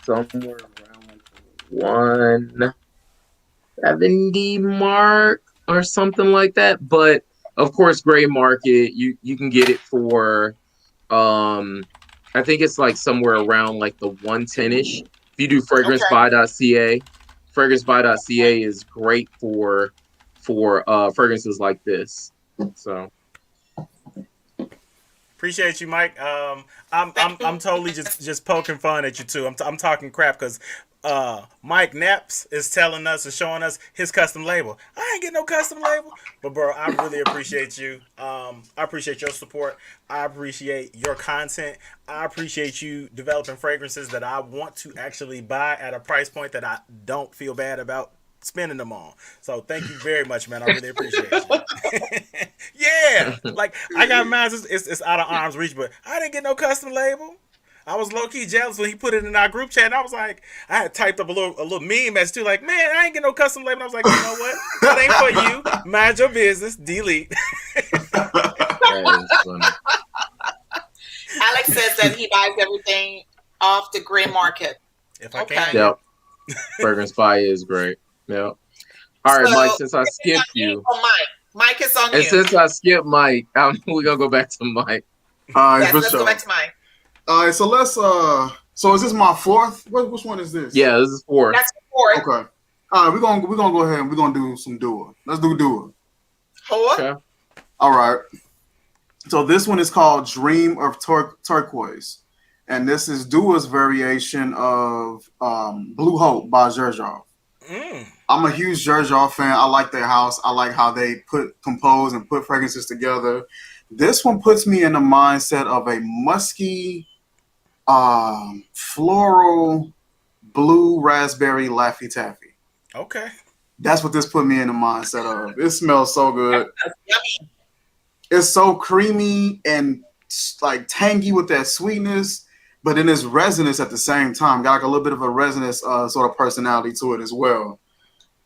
D: somewhere around like 170 mark or something like that. But of course, gray market, you can get it for, I think it's like somewhere around like the 110-ish. If you do fragrancebuy.ca, fragrancebuy.ca is great for fragrances like this. So
B: Appreciate you, Mike. I'm totally just poking fun at you too. I'm talking crap because Mike Naps is telling us and showing us his custom label. I ain't get no custom label, but bro, I really appreciate you. I appreciate your support. I appreciate your content. I appreciate you developing fragrances that I want to actually buy at a price point that I don't feel bad about spending them on. So thank you very much, man. I really appreciate you. Yeah, like I got mine. It's out of arm's reach, but I didn't get no custom label. I was low key jealous when he put it in our group chat, and I was like, I had typed up a little meme message too, like, man, I ain't get no custom label. And I was like, you know what? That ain't for you. Mind your business. Delete.
D: That is funny.
C: Alex says that he buys everything off the gray market.
B: If I can.
D: Yep. Fragrance Buy is great. Yep. All right,
C: So,
D: Mike, since I skipped you.
C: Mike is on
D: And
C: you.
D: since I skipped Mike, we're going to go back to Mike.
A: All right,
C: Yes,
A: for
C: let's
A: sure.
C: go back to Mike.
A: All right, so let's. So is this my fourth? Which one is this?
D: Yeah, this is 4.
C: That's fourth.
A: Okay. All right, we're gonna go ahead and we're gonna do some duo. Let's do duo.
C: Four.
D: Okay.
A: All right. So this one is called Dream of Turquoise, and this is duo's variation of Blue Hope by Xerjoff. I'm a huge Xerjoff fan. I like their house. I like how they compose and put fragrances together. This one puts me in the mindset of a musky, floral, blue raspberry Laffy Taffy.
B: Okay.
A: That's what this put me in the mindset of. It smells so good.
C: That's yummy.
A: It's so creamy and like tangy with that sweetness, but then it's resonance at the same time. Got like a little bit of a resonance sort of personality to it as well.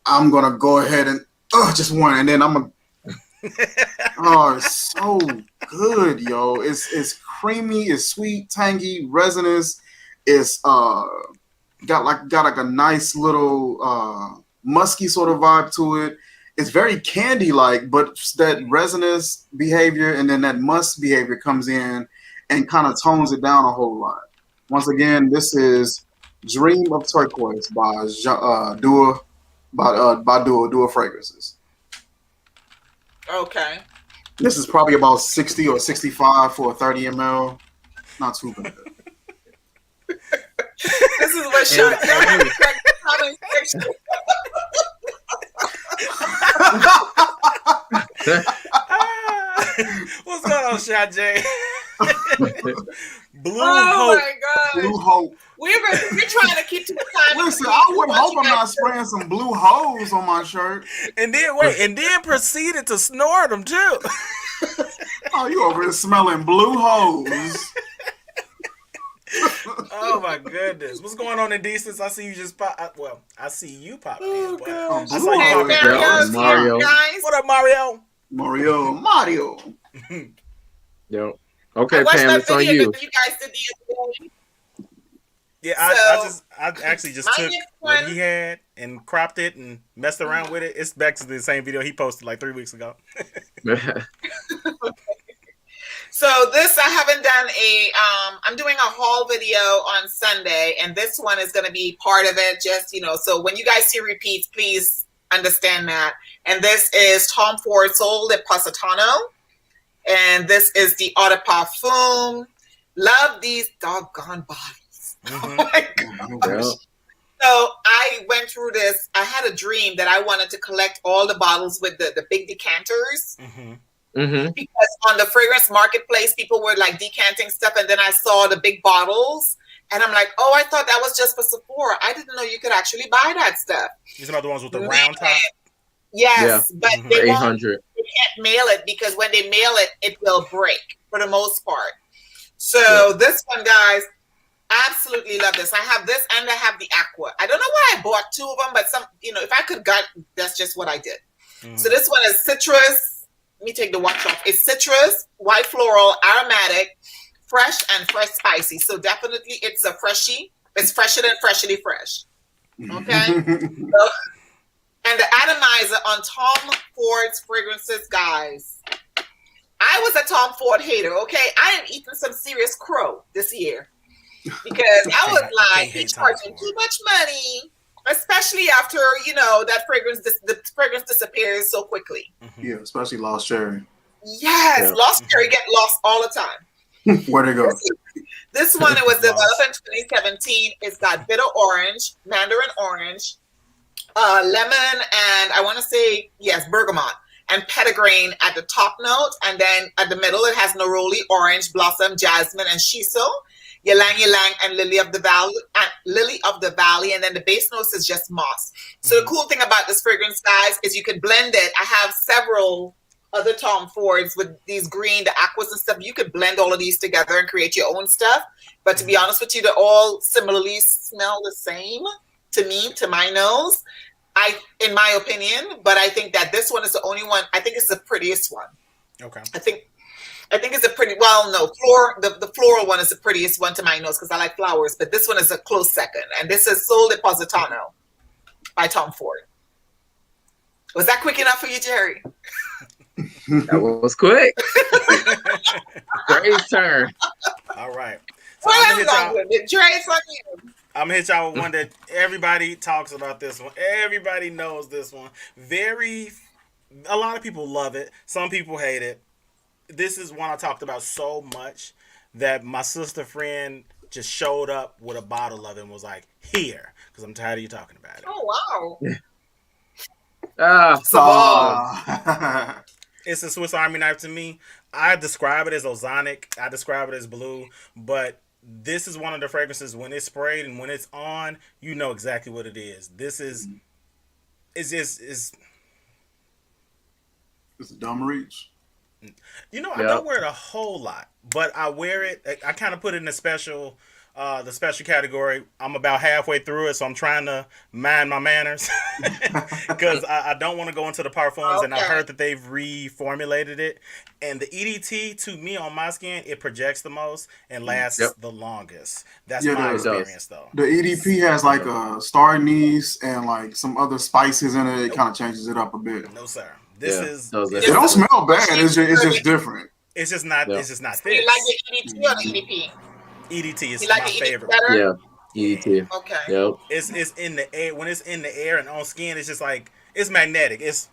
A: I'm gonna go ahead and just one, and then I'm gonna. Oh, it's so good, yo! It's creamy, it's sweet, tangy, resonance. It's got like a nice little musky sort of vibe to it. It's very candy-like, but that resonance behavior and then that musk behavior comes in and kind of tones it down a whole lot. Once again, this is Dream of Turquoise by Duo Fragrances.
C: Okay.
A: This is probably about 60 or 65 for a 30 ml. Not too bad.
C: This is what Shot comment section.
B: What's going on, Shot J? Blue
C: Oh
B: Hope.
C: my god.
A: Blue Hope.
C: We're trying to keep to the time.
A: Listen, I would hope I'm not spraying some blue hose on my shirt.
B: And then proceeded to snort them too.
A: Oh, you over here smelling blue hose.
B: Oh my goodness. What's going on in Decence? I see you just pop. Well, I see you pop in. But I saw you
C: Hey,
B: popping in.
C: Mario's
D: Mario.
C: here, guys.
B: What up, Mario?
A: Mario.
D: Yep. Okay,
C: I watched
D: Pam,
C: that
D: it's on
C: video
D: you.
C: that you guys did the other day.
B: Yeah, I actually just
C: my
B: took
C: next
B: what
C: one-
B: he had and cropped it and messed around with it. It's back to the same video he posted like 3 weeks ago.
C: So this, I haven't done I'm doing a haul video on Sunday, and this one is going to be part of it. Just, so when you guys see repeats, please understand that. And this is Tom Ford Sol de Positano. And this is the Eau de Parfum. Love these doggone bottles. Oh my gosh.
D: Yeah.
C: So I went through this. I had a dream that I wanted to collect all the bottles with the big decanters.
D: Mm-hmm.
C: Because on the fragrance marketplace, people were like decanting stuff. And then I saw the big bottles. And I'm like, oh, I thought that was just for Sephora. I didn't know you could actually buy that stuff.
B: These are the ones with the round top.
C: Yes, but
B: Mhm.
C: they
D: 800.
C: They can't mail it because when they mail it, it will break for the most part. So this one, guys, absolutely love this. I have this and I have the Aqua. I don't know why I bought two of them, but if I could that's just what I did. So this one is citrus. Let me take the watch off. It's citrus, white floral, aromatic, fresh, and fresh spicy. So definitely it's a freshie. It's fresher than freshly fresh. Okay? And the atomizer on Tom Ford's fragrances, guys. I was a Tom Ford hater, okay? I am eating some serious crow this year. Because I was like, he's charging too much money, especially after, that the fragrance disappears so quickly.
A: Yeah, especially Lost Cherry.
C: Yes,
D: Yeah.
C: Lost Cherry get lost all the time.
A: Where'd it go?
C: This one, it was developed
B: Lost.
C: in 2017. It's got bitter orange, mandarin orange, lemon, and I want to say, yes, bergamot, and petitgrain at the top note. And then at the middle, it has neroli, orange, blossom, jasmine, and shiso, ylang ylang, and lily of the valley. And then the base notes is just moss. So the cool thing about this fragrance, guys, is you can blend it. I have several other Tom Fords with these green, the aquas and stuff. You could blend all of these together and create your own stuff. But to be honest with you, they all similarly smell the same to me, to my nose. In my opinion, but I think that this one is the only one. I think it's the prettiest one.
B: Okay.
C: I think it's a pretty. Well, no, the floral one is the prettiest one to my nose because I like flowers. But this one is a close second, and this is Sol Depositano by Tom Ford. Was that quick enough for you, Jerry?
D: That was quick. Great turn.
B: All right. So
C: Well,
B: I'm
C: I'm
B: gonna
C: done with it. Jerry, it's on you.
B: hit y'all with one that everybody talks about. This one, everybody knows this one. A lot of people love it. Some people hate it. This is one I talked about so much that my sister friend just showed up with a bottle of it and was like, "Here," because I'm tired of you talking about it.
C: Oh wow.
B: It's a Swiss Army knife to me. I describe it as ozonic. I describe it as blue. But this is one of the fragrances, when it's sprayed and when it's on, you know exactly what it is. This is... It's
A: a dumb reach.
B: You know, I don't wear it a whole lot, but I wear it. I kind of put it in the special category. I'm about halfway through it, so I'm trying to mind my manners because I don't want to go into the parfums. Okay. And I heard that they've reformulated it. And the EDT, to me, on my skin, it projects the most and lasts the longest. That's my experience, though.
A: The EDP has like a star anise and like some other spices in it. It kind of changes it up a bit.
B: No, sir. This is.
A: It don't smell bad. It's just different.
B: It's just not. It's just not
C: this. You like the EDT or the EDP?
B: EDT is
C: like
B: my favorite.
C: Better?
D: Yeah, EDT.
C: Okay.
D: Yep.
B: It's in the air. When it's in the air and on skin, it's just like it's magnetic. It's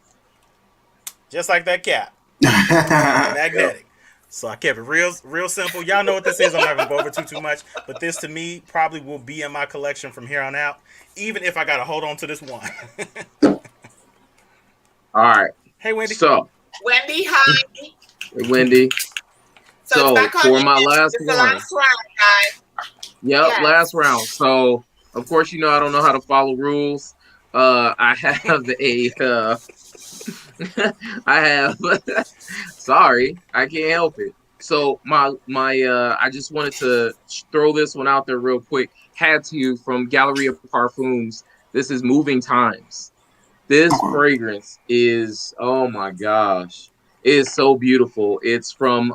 B: just like that cap. Magnetic. So I kept it real simple. Y'all know what this is. I'm not gonna go over too much, but this to me probably will be in my collection from here on out, even if I gotta hold on to this one.
D: All right.
B: Hey, Wendy.
D: So,
C: Wendy, hi.
D: Hey, Wendy. So for my last one.
C: Last round, guys.
D: Yep, last round. So, of course, you know I don't know how to follow rules. I have I have. Sorry, I can't help it. So I just wanted to throw this one out there real quick. Had to from Galleria Parfums. This is Moving Times. This fragrance is, oh my gosh, it is so beautiful. It's from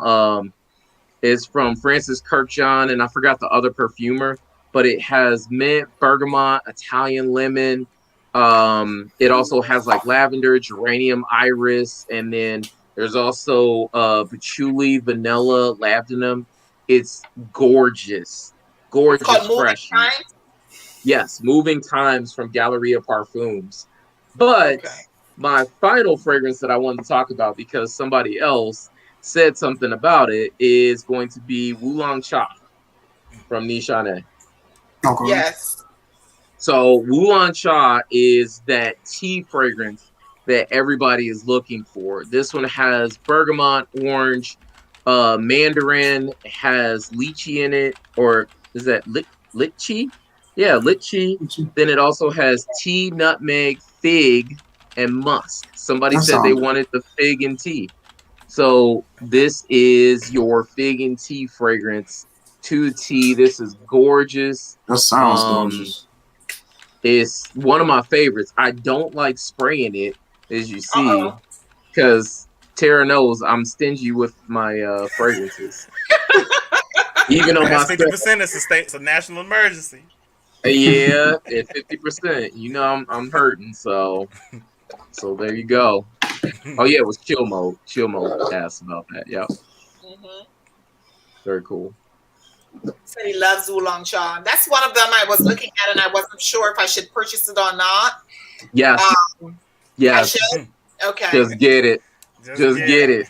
D: Francis Kirkjohn, and I forgot the other perfumer, but it has mint, bergamot, Italian lemon. It also has like lavender, geranium, iris, and then there's also patchouli, vanilla, labdanum. It's gorgeous, fresh. Yes, Moving Times from Galleria Parfums. But my final fragrance that I wanted to talk about, because somebody else said something about it, is going to be Oolong Cha from Nishane.
A: Okay.
C: Yes.
D: So Oolong Cha is that tea fragrance that everybody is looking for. This one has bergamot, orange, mandarin, has lychee in it, or is that lychee? Yeah, lychee. Then it also has tea, nutmeg, fig, and musk. Somebody said they wanted the fig and tea. So this is your fig and tea fragrance to tea. This is gorgeous.
A: That sounds gorgeous.
D: It's one of my favorites. I don't like spraying it, as you see, because Tara knows I'm stingy with my fragrances. Even on my
B: 50% is it's a national emergency.
D: Yeah, at 50%. You know I'm hurting, so there you go. Oh yeah, it was chill mode. Chill mode asked about that. Yep. Very cool.
C: Said he loves Oolong Cha. That's one of them I was looking at, and I wasn't sure if I should purchase it or not.
D: Yes. Yes.
C: I should? Okay.
D: Just get it. Just get it.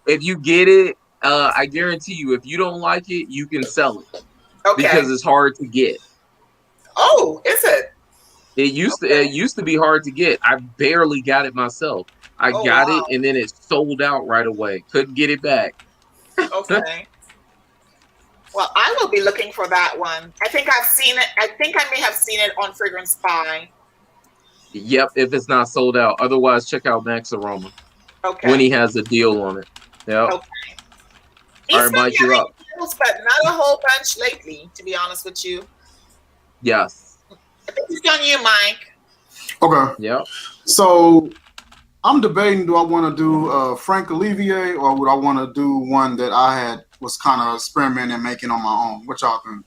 D: If you get it, I guarantee you, if you don't like it, you can sell it
C: Okay.
D: because it's hard to get.
C: Oh, is it?
D: It used to be hard to get. I barely got it myself. I
C: Oh,
D: got
C: wow.
D: it and then it sold out right away. Couldn't get it back.
C: Okay. Well, I will be looking for that one. I think I've seen it. I think I may have seen it on Fragrance Spy.
D: Yep, if it's not sold out. Otherwise, check out Max Aroma
C: Okay.
D: when he has a deal on it. Yep.
C: Okay.
D: All right, Mike, you're up.
C: Deals, but not a whole bunch lately, to be honest with you.
D: Yes.
C: I think it's on you, Mike.
A: Okay.
D: Yep.
A: So I'm debating, do I want to do Frank Olivier or would I want to do one that I was kind of experimenting making on my own? What y'all think?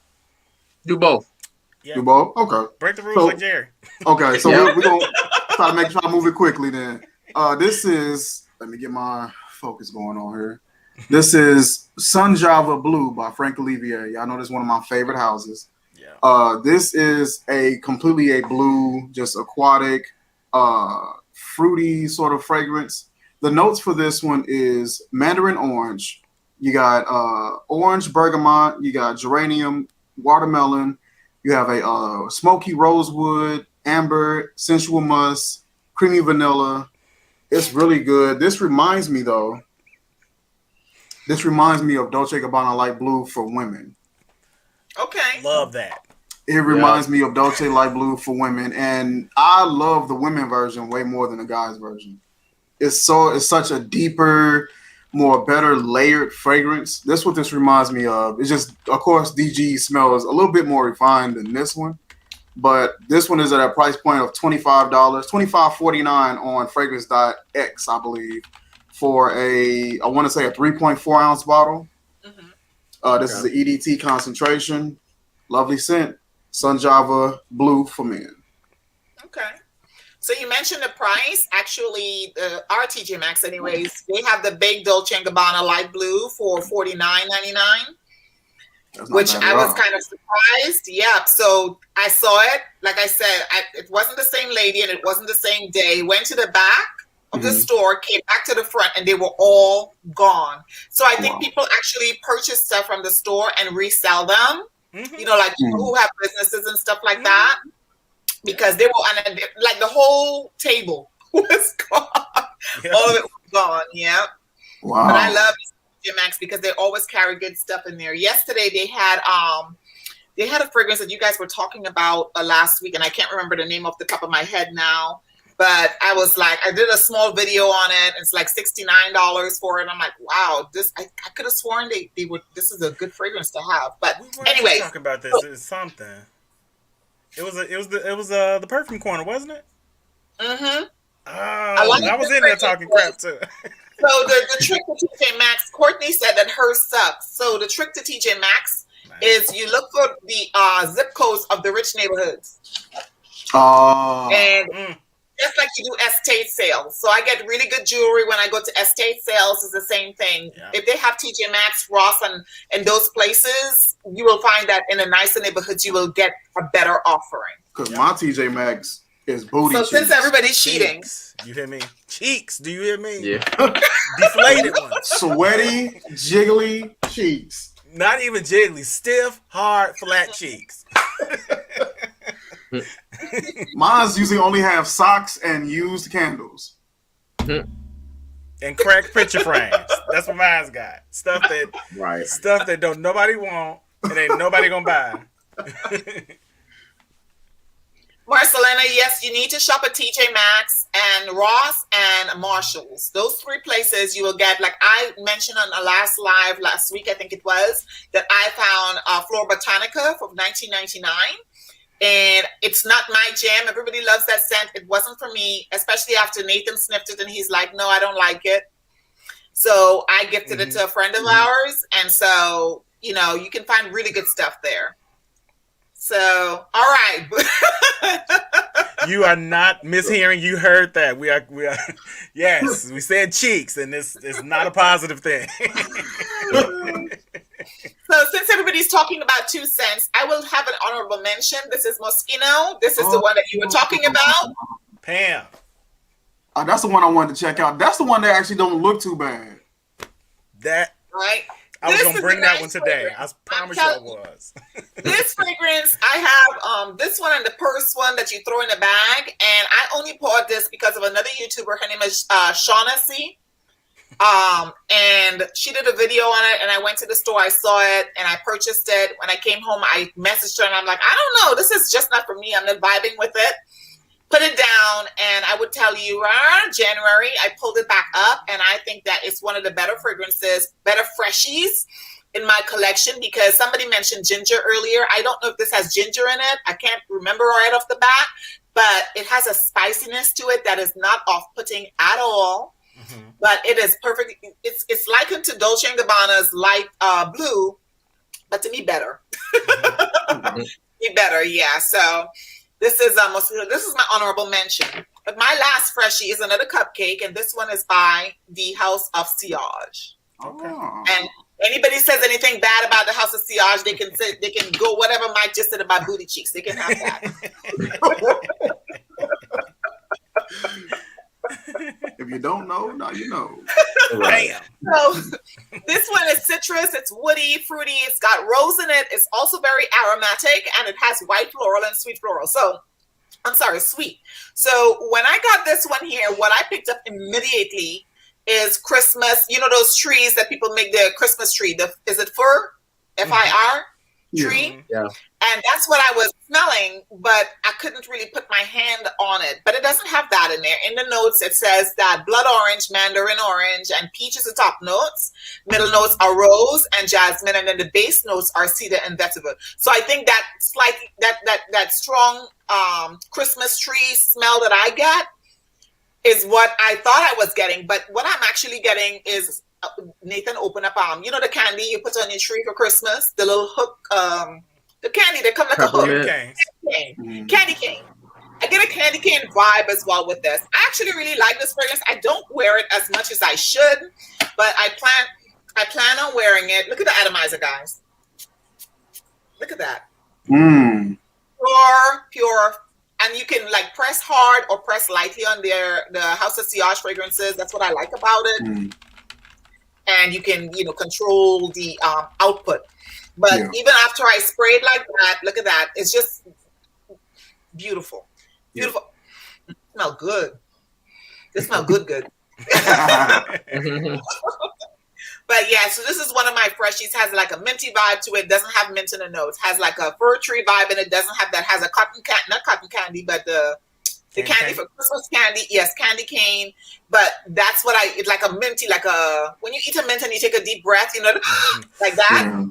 D: Do both.
B: Yeah.
A: Do both? Okay.
B: Break the rules like Jerry.
A: Okay, so
D: Yeah.
A: we're going to try to move it quickly then. This is, let me get my focus going on here. This is Sun Java Blue by Frank Olivier. Y'all know this is one of my favorite houses.
B: Yeah.
A: This is completely a blue, just aquatic, fruity sort of fragrance. The notes for this one is mandarin orange. You got orange bergamot. You got geranium, watermelon. You have a smoky rosewood, amber, sensual musk, creamy vanilla. It's really good. This reminds me of Dolce Gabbana Light Blue for women.
C: Okay.
B: Love that.
A: It reminds me of Dolce Light Blue for women, and I love the women version way more than the guys version. It's such a deeper, better layered fragrance. That's what this reminds me of. It's just, of course, DG smells a little bit more refined than this one, but this one is at a price point of $25, $25.49 on Fragrance.x, I believe, for I want to say a 3.4 ounce bottle. Mm-hmm. This is the EDT concentration. Lovely scent. Sun Java Blue for men. Okay.
C: So you mentioned the price. Actually, our TJ Maxx, anyways, they have the big Dolce & Gabbana Light Blue for $49.99, which I was kind of surprised. Yeah. So I saw it. Like I said, it wasn't the same lady and it wasn't the same day. Went to the back of the store, came back to the front, and they were all gone. So I think people actually purchase stuff from the store and resell them. Mm-hmm. You know, like people who have businesses and stuff like that, because they were on like the whole table was gone. Yeah. All of it was gone. Yeah. Wow. But I love TJ Maxx because they always carry good stuff in there. Yesterday they had a fragrance that you guys were talking about last week, and I can't remember the name off the top of my head now. But I was like, I did a small video on it. It's like $69 for it. I'm like, wow, I could have sworn they would. This is a good fragrance to have. But anyway,
B: talking about this is something. It was the Perfume Corner, wasn't it? Mm-hmm. Oh, I was in there talking crap too.
C: So the trick to TJ Maxx, Courtney said that hers sucks. So the trick to TJ Maxx is you look for the zip codes of the rich neighborhoods.
A: Oh.
C: And just like you do estate sales. So I get really good jewelry when I go to estate sales. It's the same thing. Yeah. If they have TJ Maxx, Ross, and those places, you will find that in the nicer neighborhoods, you will get a better offering.
A: Because my TJ Maxx is booty cheeks.
C: Since everybody's cheating.
B: You hear me? Cheeks. Do you hear me?
D: Yeah.
B: Deflated ones.
A: Sweaty, jiggly cheeks.
B: Not even jiggly. Stiff, hard, flat cheeks.
A: Mine's usually only have socks and used candles.
B: And cracked picture frames. That's what mine's got. Stuff that don't nobody want and ain't nobody gonna buy.
C: Marcelina, yes, you need to shop at TJ Maxx and Ross and Marshalls. Those three places you will get, like I mentioned on the last week, I think it was, that I found Flor Botanica for $19.99. And it's not my jam. Everybody loves that scent. It wasn't for me, especially after Nathan sniffed it and he's like, no, I don't like it. So I gifted it to a friend of ours. And so, you know, you can find really good stuff there. So, all right.
B: You are not mishearing. You heard that. We are. Yes, we said cheeks, and this is not a positive thing.
C: So since everybody's talking about two scents, I will have an honorable mention. This is Moschino. This is the one that you were talking about.
B: Pam.
A: That's the one I wanted to check out. That's the one that actually don't look too bad.
B: That
C: right?
B: I was
C: This
B: gonna
C: is
B: bring
C: a
B: that one
C: nice
B: today. I
C: fragrance. I'm
B: promise you I
C: telling you.
B: was.
C: This fragrance, I have this one and the purse one that you throw in a bag, and I only bought this because of another YouTuber. Her name is Shaughnessy. And she did a video on it, and I went to the store, I saw it, and I purchased it. When I came home, I messaged her, and I'm like, I don't know, this is just not for me. I'm not vibing with it. Put it down, and I would tell you, around January, I pulled it back up, and I think that it's one of the better fragrances, better freshies in my collection, because somebody mentioned ginger earlier. I don't know if this has ginger in it. I can't remember right off the bat, but it has a spiciness to it that is not off-putting at all. Mm-hmm. But it is perfect. It's likened to Dolce & Gabbana's light blue, but to me better.
D: Mm-hmm.
C: Me better, yeah. So this is my honorable mention. But my last freshie is another cupcake, and this one is by the House of Sillage.
B: Okay.
C: And anybody says anything bad about the House of Sillage, they can say, they can go whatever Mike just said about booty cheeks. They can have that.
A: If you don't know, now you know.
B: Bam.
C: So this one is citrus. It's woody, fruity. It's got rose in it. It's also very aromatic, and it has white floral and sweet floral. So, I'm sorry, sweet. So when I got this one here, what I picked up immediately is Christmas. You know those trees that people make their Christmas tree. Is it fir? F-I-R? Tree?
D: Yeah.
C: And that's what I was smelling, but I couldn't really put my hand on it. But it doesn't have that in there. In the notes, it says that blood orange, mandarin orange, and peach is the top notes. Middle notes are rose and jasmine, and then the base notes are cedar and vetiver. So I think that slightly that strong Christmas tree smell that I get is what I thought I was getting. But what I'm actually getting is Nathan, open up you know the candy you put on your tree for Christmas, the little hook, the candy that come like
D: Peppermint.
C: a hook. Candy cane. I get a candy cane vibe as well with this. I actually really like this fragrance. I don't wear it as much as I should, but I plan on wearing it. Look at the atomizer, guys. Look at that. Pure. And you can like press hard or press lightly on the House of Sillage fragrances. That's what I like about it. And you can, control the output. But even after I spray it like that, look at that. It's just beautiful. Beautiful. It smells good. It smells good. But yeah, so this is one of my freshies. Has like a minty vibe to it. Doesn't have mint in the notes. Has like a fir tree vibe, and it doesn't have that. Has a not cotton candy, but the candy for Christmas candy. Yes, candy cane. But that's what it's like a minty, like when you eat a mint and you take a deep breath, like that.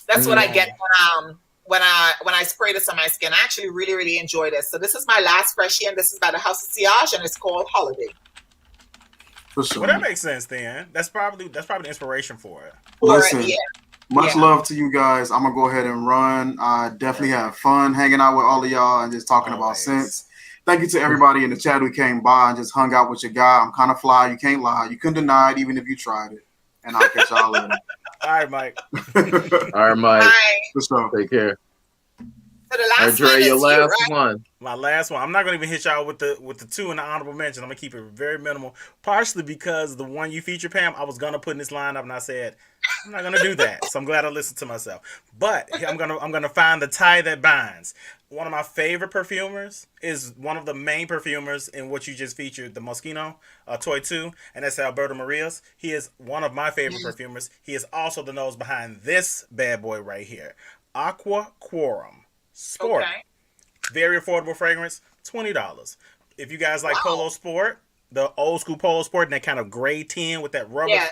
C: That's what I get when I spray this on my skin. I actually really, really enjoy this. So this is my last freshie, and this is by the House of Sillage, and it's called Holiday.
A: For sure.
B: Well, that makes sense then. That's probably the inspiration for it.
A: Listen, much love to you guys. I'm gonna go ahead and run. I definitely have fun hanging out with all of y'all and just talking about Scentz. Thank you to everybody in the chat who came by and just hung out with your guy. I'm kind of fly. You can't lie. You couldn't deny it even if you tried it. And I'll catch y'all later.
B: All right, Mike.
D: All right, Mike.
C: Bye.
A: So,
D: take care.
C: So the last
D: Dre,
C: one
D: your
C: is
D: last
C: you, right?
D: one.
B: My last one. I'm not gonna even hit y'all with the two in the honorable mention. I'm gonna keep it very minimal. Partially because the one you featured, Pam, I was gonna put in this lineup, and I said I'm not gonna do that. So I'm glad I listened to myself. But I'm gonna find the tie that binds. One of my favorite perfumers is one of the main perfumers in what you just featured, the Moschino Toy 2, and that's Alberto Marias. He is one of my favorite perfumers. He is also the nose behind this bad boy right here, Aqua Quorum Sport.
C: Okay.
B: Very affordable fragrance, $20. If you guys like Polo Sport, the old school Polo Sport, and that kind of gray tin with that rubber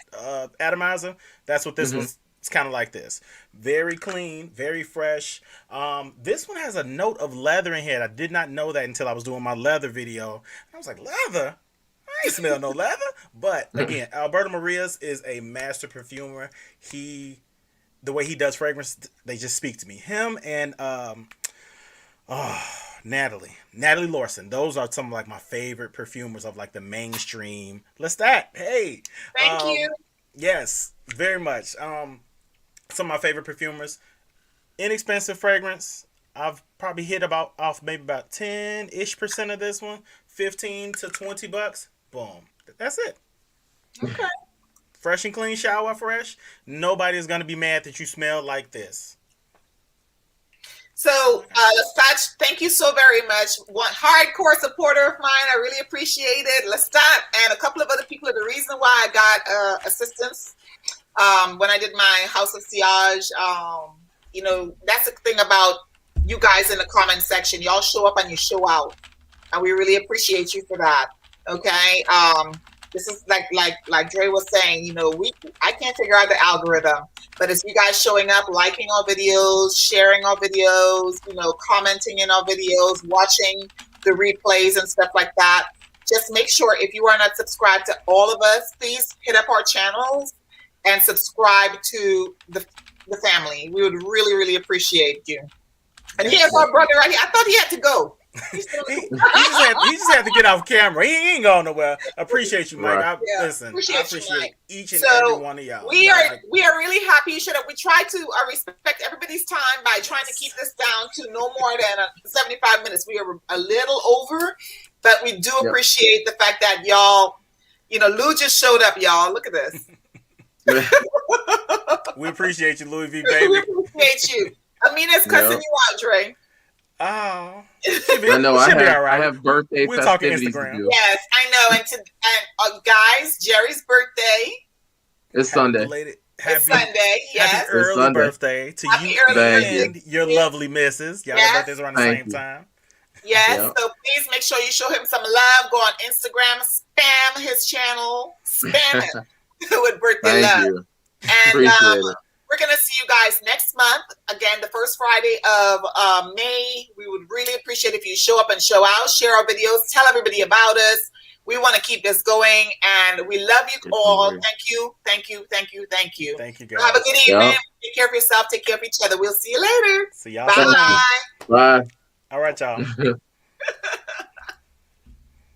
B: atomizer, that's what this was. It's kind of like this. Very clean, very fresh. This one has a note of leather in here. I did not know that until I was doing my leather video. I was like, leather? I ain't smell no leather. But again, Alberto Marias is a master perfumer. The way he does fragrance, they just speak to me. Him and Natalie Lawson. Those are some of like my favorite perfumers of like the mainstream. Lestat, hey.
C: Thank you.
B: Yes, very much. Some of my favorite perfumers. Inexpensive fragrance. I've probably hit maybe about 10-ish% of this one. $15 to $20. Boom. That's it.
C: Okay.
B: fresh and clean, shower fresh, nobody is going to be mad that you smell like this.
C: So, Scotch, thank you so very much. One hardcore supporter of mine. I really appreciate it. Lestat and a couple of other people are the reason why I got assistance when I did my House of Sillage. You know, that's the thing about you guys in the comment section. Y'all show up and you show out. And we really appreciate you for that. Okay? This is like Dre was saying, you know, I can't figure out the algorithm. But it's you guys showing up, liking our videos, sharing our videos, you know, commenting in our videos, watching the replays and stuff like that. Just make sure if you are not subscribed to all of us, please hit up our channels and subscribe to the family. We would really, really appreciate you. And here's our brother right here. I thought he had to go.
B: he just had to get off camera. He ain't going nowhere. Appreciate you, Mike.
D: Right.
B: I appreciate each and every one of y'all.
C: We are really happy you showed up. We try to respect everybody's time by trying to keep this down to no more than 75 minutes. We are a little over, but we do appreciate the fact that y'all, you know, Lou just showed up, y'all. Look at this.
B: We appreciate you, Louis V, baby.
C: We appreciate you. Amina's cussing you out, Dre.
B: Oh,
D: I know. I have birthday festivities to do.
C: Yes, I know. And guys, Jerry's birthday
D: is Sunday.
C: It's Sunday. Yes.
B: Happy early birthday to you and your lovely missus. Y'all birthdays around the same time.
C: Yes. Yep. So please make sure you show him some love. Go on Instagram, spam his channel, spam it with birthday love.
D: You.
C: And
D: appreciate it.
C: We're going to see you guys next month. Again, the first Friday of May. We would really appreciate if you show up and show out, share our videos, tell everybody about us. We want to keep this going, and we love you all. Thank you, thank you, thank you, thank you.
B: Thank you, guys.
C: Have a good evening. Take care of yourself. Take care of each other. We'll see you later.
B: See y'all.
C: Bye.
D: Bye.
B: All right, y'all.